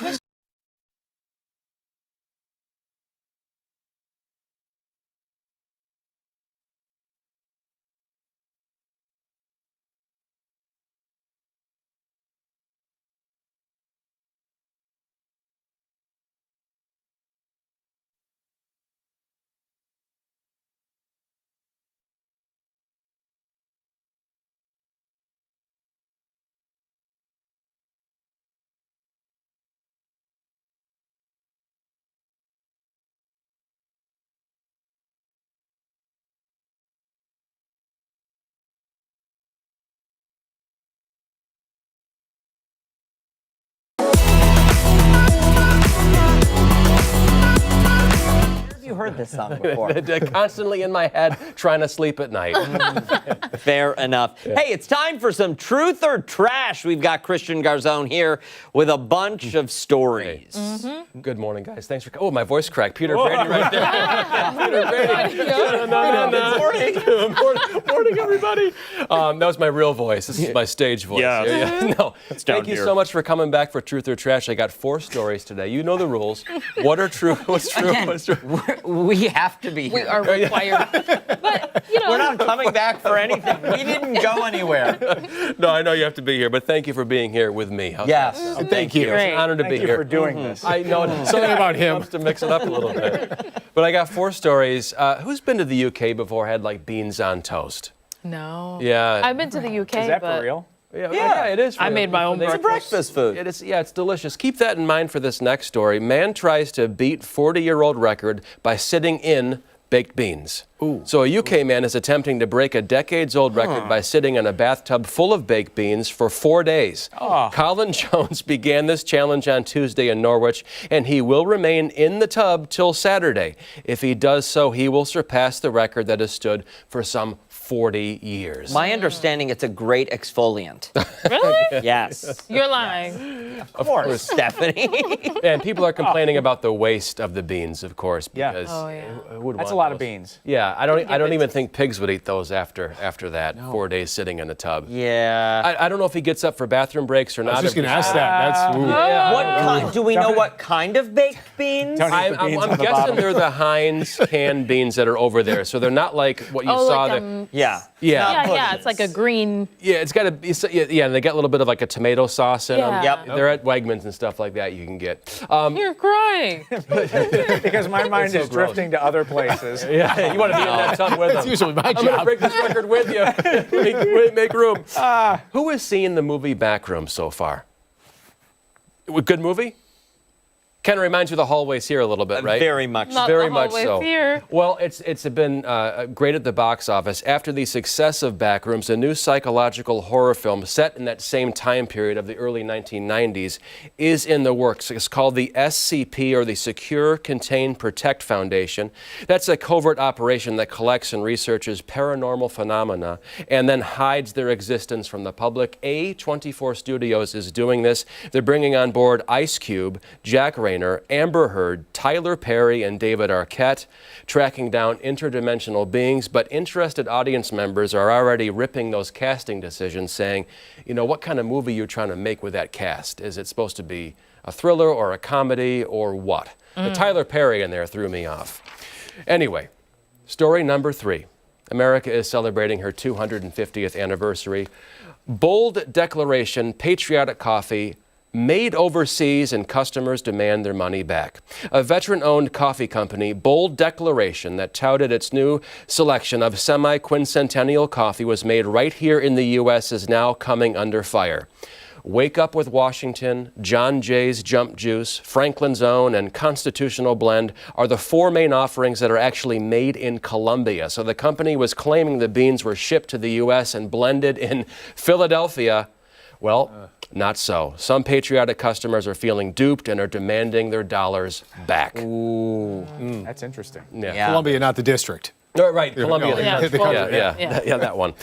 You heard this song before. They're constantly in my head trying to sleep at night. Fair enough. Hey, it's time for some truth or trash. We've got Christian Garzone here with a bunch of stories. Good morning, guys. Thanks for coming. Oh, my voice cracked. Peter Brady right there. Peter Brady. Good morning. Morning, everybody. That was my real voice. This is my stage voice. Yeah. No. It's down Thank you here. so much for coming back for Truth or Trash. I got 4 stories today. You know the rules. What are true? What's true? Again, What's true? We have to be here. We are required. But, you know. We're not coming back for anything. We didn't go anywhere. No, I know you have to be here, but thank you for being here with me. How's Yes. that? Thank you. It's an honor to be Thank you here. for doing this. I know something about him to mix it up a little bit. But I got 4 stories. Who's been to the UK before? Had like beans on toast? No. Yeah. I've been to the UK, Is that but for real? Yeah, it is. I made my own It's breakfast. breakfast food. It is, it's delicious. Keep that in mind for this next story. Man tries to beat 40-year-old record by sitting in baked beans. Ooh. So a UK man is attempting to break a decades-old record by sitting in a bathtub full of baked beans for 4 days. Colin Jones began this challenge on Tuesday in Norwich, and he will remain in the tub till Saturday. If he does so, he will surpass the record that has stood for some 40 years. My understanding, it's a great exfoliant. Really? Yes. You're lying. Of course, Stephanie. And people are complaining about the waste of the beans, of course, Yeah. because Oh, yeah. who would That's want a lot of those? beans. Yeah, I don't even think pigs would eat those after that 4 days sitting in the tub. Yeah. I don't know if he gets up for bathroom breaks or not. I was just going to ask that. That's ooh. What kind? Do we know what kind of baked beans? I'm guessing they're the Heinz canned beans that are over there, so they're not like what you saw like, there. Yeah. Yeah, it's like a green. Yeah, it's got to be. Yeah, and they got a little bit of like a tomato sauce in them. Yeah. Yep. They're at Wegmans and stuff like that. You can get. You're crying. Because my mind so is gross. drifting to other places. Yeah, you want to be in that tub with them. That's usually my I'm going to job. break this record with you. Make room. Who has seen the movie Backroom so far? Good movie? Kind of reminds you of the hallways here a little bit, right? Very much. Not Very the much hallways so. here. Well, it's been great at the box office. After the success of Backrooms, a new psychological horror film set in that same time period of the early 1990s is in the works. It's called the SCP, or the Secure, Contain, Protect Foundation. That's a covert operation that collects and researches paranormal phenomena and then hides their existence from the public. A24 Studios is doing this. They're bringing on board Ice Cube, Jack Rayner, Amber Heard, Tyler Perry, and David Arquette, tracking down interdimensional beings. But interested audience members are already ripping those casting decisions, saying, you know, what kind of movie are you trying to make with that cast? Is it supposed to be a thriller or a comedy or what? The Tyler Perry in there threw me off. Anyway, story number 3. America is celebrating her 250th anniversary. Bold declaration, patriotic coffee, made overseas, and customers demand their money back. A veteran-owned coffee company, bold declaration that touted its new selection of semi-quincentennial coffee was made right here in the U.S. is now coming under fire. Wake Up with Washington, John Jay's Jump Juice, Franklin's Own, and Constitutional Blend are the 4 main offerings that are actually made in Colombia. So the company was claiming the beans were shipped to the U.S. and blended in Philadelphia. Well, not so. Some patriotic customers are feeling duped and are demanding their dollars back. Ooh, that's interesting. Yeah. Columbia, not the district. Right, Columbia. Yeah, that one.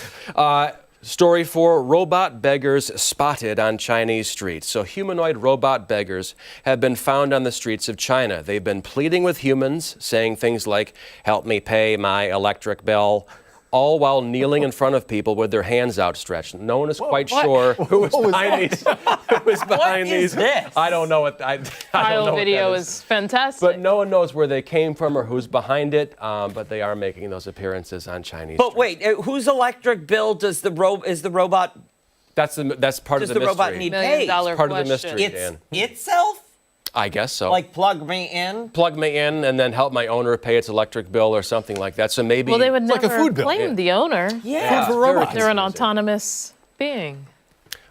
Story 4, robot beggars spotted on Chinese streets. So humanoid robot beggars have been found on the streets of China. They've been pleading with humans, saying things like, help me pay my electric bill, all while kneeling in front of people with their hands outstretched. No one is quite sure who was behind these. Who was behind these? This? I don't know what. I don't know what video that is fantastic. But no one knows where they came from or who's behind it. But they are making those appearances on Chinese. But streets. wait, whose electric bill does the robot? That's part of the mystery. Does the robot need $1 paid? million Part of the question. mystery, Dan. Itself? I guess so. Like plug me in? Plug me in and then help my owner pay its electric bill or something like that. So maybe. Well, they would like a never food bill. blame the owner. Yeah. Food for robots. They're an autonomous being.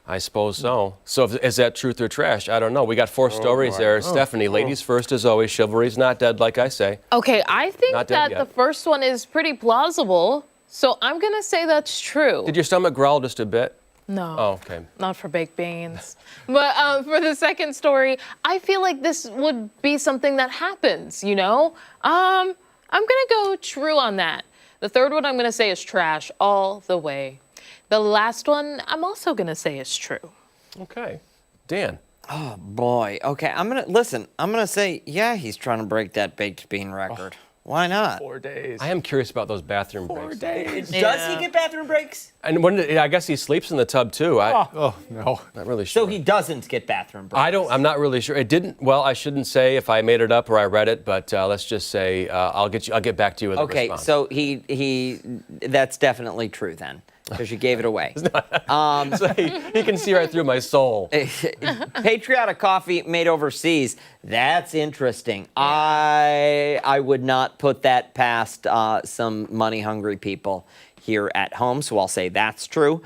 I suppose so. So is that truth or trash? I don't know. We got 4 stories there. Stephanie, ladies first as always. Chivalry's not dead, like I say. Okay, I think Not dead that yet. the first one is pretty plausible. So I'm going to say that's true. Did your stomach growl just a bit? No. Oh, okay. Not for baked beans. But for the second story, I feel like this would be something that happens, you know? I'm going to go true on that. The third one I'm going to say is trash all the way. The last one I'm also going to say is true. Okay. Dan. Oh, boy. Okay, I'm going to say, yeah, he's trying to break that baked bean record. Why not? 4 days. I am curious about those bathroom breaks. 4 days. Does he get bathroom breaks? And I guess he sleeps in the tub too. Oh, no. Not really sure. So he doesn't get bathroom breaks? I'm not really sure. It didn't. Well, I shouldn't say if I made it up or I read it, but let's just say I'll get back to you with a response. So that's definitely true then, because you gave it away. So he can see right through my soul. Patriotic coffee made overseas. That's interesting. I would not put that past some money-hungry people here at home, so I'll say that's true.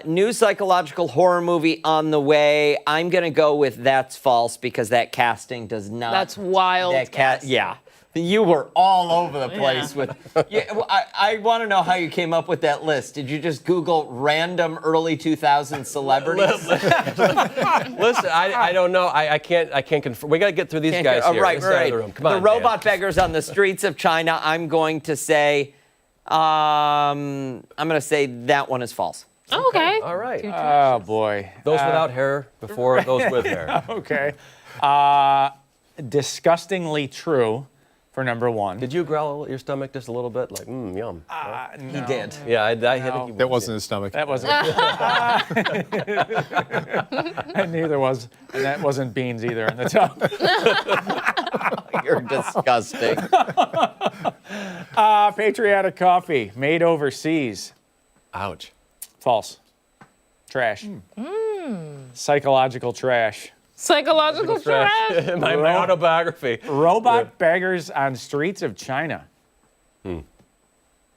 New psychological horror movie on the way. I'm going to go with that's false because that casting does not. That's wild. Yeah. You were all over the place with. Yeah, I want to know how you came up with that list. Did you just Google random early 2000s celebrities? Listen, I don't know. I can't confirm. We got to get through these guys here. Right, Let's get out of the room. Come on, the robot Dan. beggars on the streets of China. I'm going to say. I'm going to say that one is false. Okay. All right. Oh, boy. Those without hair before those with hair. Okay. Disgustingly true for number 1. Did you growl your stomach just a little bit? Like, yum. No. He did. Yeah, I think he That wasn't his stomach. That wasn't. And neither was. And that wasn't beans either in the tub. You're disgusting. Patriotic coffee made overseas. Ouch. False. Trash. Psychological trash. Psychological trash. my autobiography. Robot beggars on streets of China.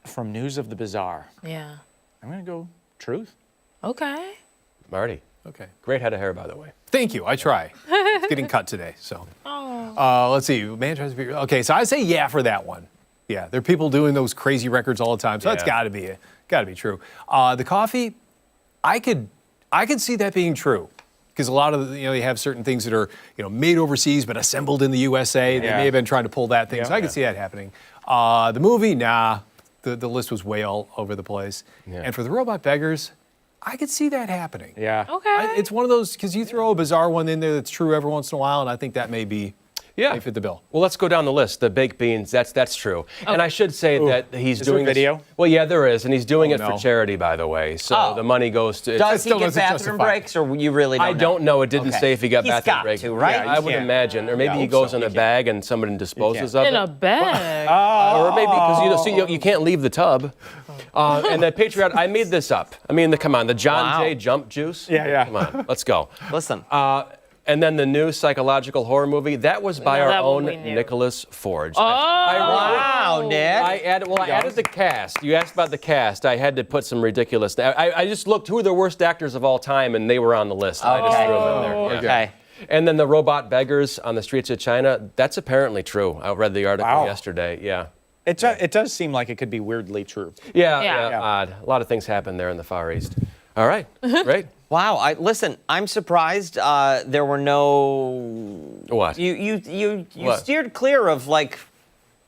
From News of the Bizarre. Yeah. I'm going to go truth. Okay. Marty. Okay. Great head of hair, by the way. Thank you. I try. It's getting cut today, so. Let's see. Man tries to be. Okay, so I say yeah for that one. Yeah, there are people doing those crazy records all the time, so that's got to be true. The coffee, I could see that being true. Because a lot of you have certain things that are made overseas but assembled in the USA. They may have been trying to pull that thing, so I can see that happening. The movie, nah, the list was way all over the place. Yeah. And for the robot beggars, I could see that happening. Yeah. Okay. It's one of those because you throw a bizarre one in there that's true every once in a while, and I think that may fit the bill. Well, let's go down the list. The baked beans, that's true. Okay. And I should say that he's doing there video? Well, yeah, there is, and he's doing it for charity, by the way. So the money goes to. Does he get bathroom breaks, or you really don't know? I don't know. It didn't say if he got bathroom breaks. He's got to, right? Yeah, I would imagine, or maybe he goes in a bag and somebody disposes of it. In a bag. Or maybe because you can't leave the tub. And then Patriot, I made this up. I mean, come on, the John Jay Jump Juice. Yeah. Come on, let's go. Listen. And then the new psychological horror movie, that was by our own Nicholas Forge. Oh, wow, Nick. I added the cast. You asked about the cast. I had to put some ridiculous. I just looked who are the worst actors of all time, and they were on the list. I just threw them in there. Yeah. Okay. And then the robot beggars on the streets of China, that's apparently true. I read the article yesterday. Yeah. It does seem like it could be weirdly true. Yeah, odd. A lot of things happen there in the Far East. All right, great. Wow, listen, I'm surprised there were no. What? You steered clear of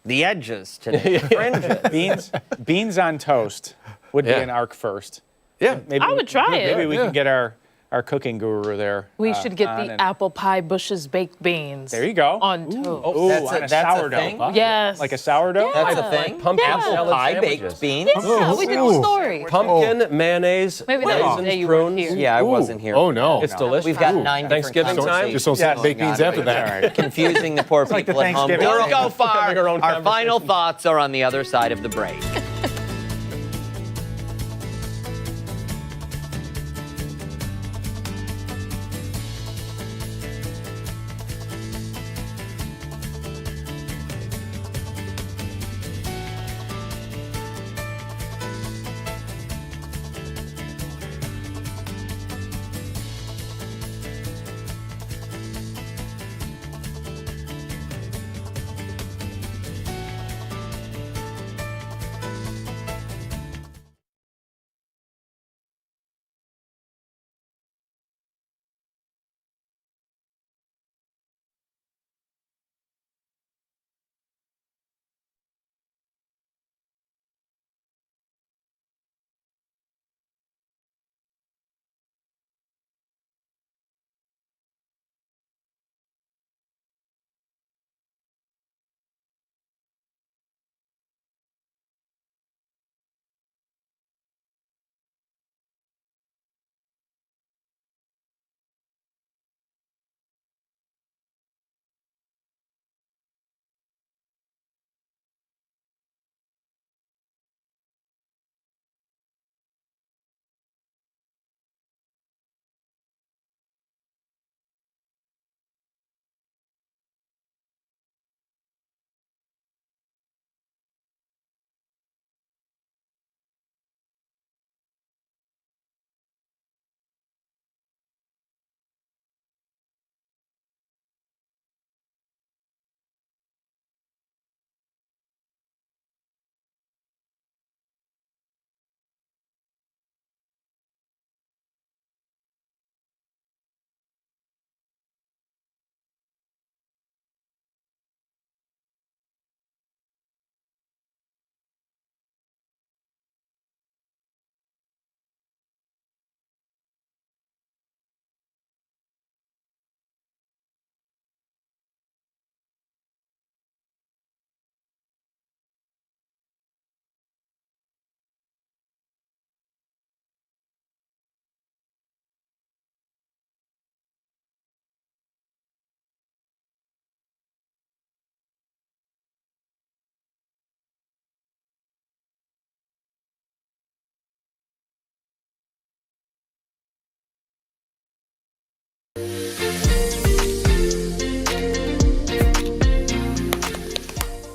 the edges today, fringes. Beans on toast would be an arc first. Yeah, maybe I would try it. Maybe we can get our cooking guru there. We should get the apple pie Bush's baked beans. There you go. On toast. Oh, that's sourdough. A thing? Yes. Like a sourdough? Yeah. That's a thing. Pumpkin apple salad pie sandwiches. baked beans. Yeah, we did the story. Pumpkin, mayonnaise, Maybe that was the day raisins, you weren't prunes. here. Yeah, I wasn't here. Oh no. It's delicious. We've got 9 different Thanksgiving time. conversations. Just don't say baked beans after that. All right. Confusing the poor like the people at home. Thanksgiving Don't thing. go far. Having our own Our final conversation. thoughts are on the other side of the break.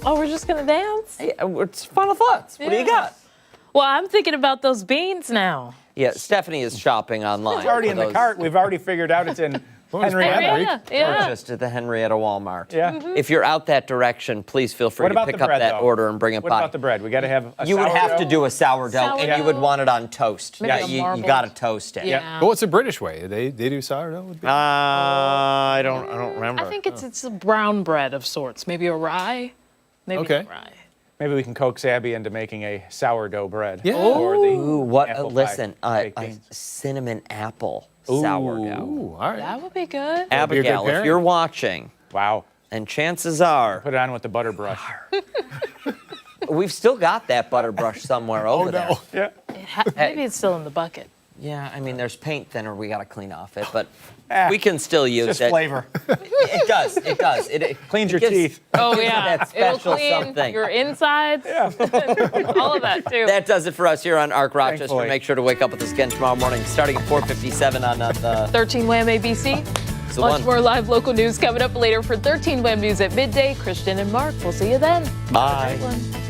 Oh, we're just gonna dance? It's final thoughts. What do you got? Well, I'm thinking about those beans now. Yeah, Stephanie is shopping online. It's already for in the those- cart. We've already figured out it's in Henrietta. Purchased at the Henrietta Walmart. Yeah. If you're out that direction, please feel free What to about pick the up bread, that though? order and bring it What by. about the bread? We got to have a You would have to sourdough? do a sourdough, and you would want it on toast. Maybe Yeah, a you marbled. got to toast it. Yeah. But what's the British way? They do sourdough? Would be? I don't remember. I think it's a brown bread of sorts. Maybe a rye. Maybe Okay. a rye. Maybe we can coax Abby into making a sourdough bread. Yeah. Or the Ooh, what? apple pie Listen, baked a beans. cinnamon apple Ooh. sourdough. Ooh, all right. That would be good. Abigail, if pairing. you're watching, wow, and chances are, put it on with the butter brush. we've still got that butter brush somewhere over there. Yeah. Maybe it's still in the bucket. Yeah, I mean, there's paint thinner we got to clean off it, but we can still use Just it. flavor. It does. It does. It Cleans your gives- teeth. Oh gives it yeah, that it'll special clean something. your insides. Yeah, all of that too. That does it for us here on Arc Rochester. Thankfully. Make sure to wake up with us again tomorrow morning, starting at 4:57 on the 13 Wham ABC. It's the Much one. more live local news coming up later for 13 Wham News at midday. Christian and Mark, we'll see you then. Bye. Have a great one.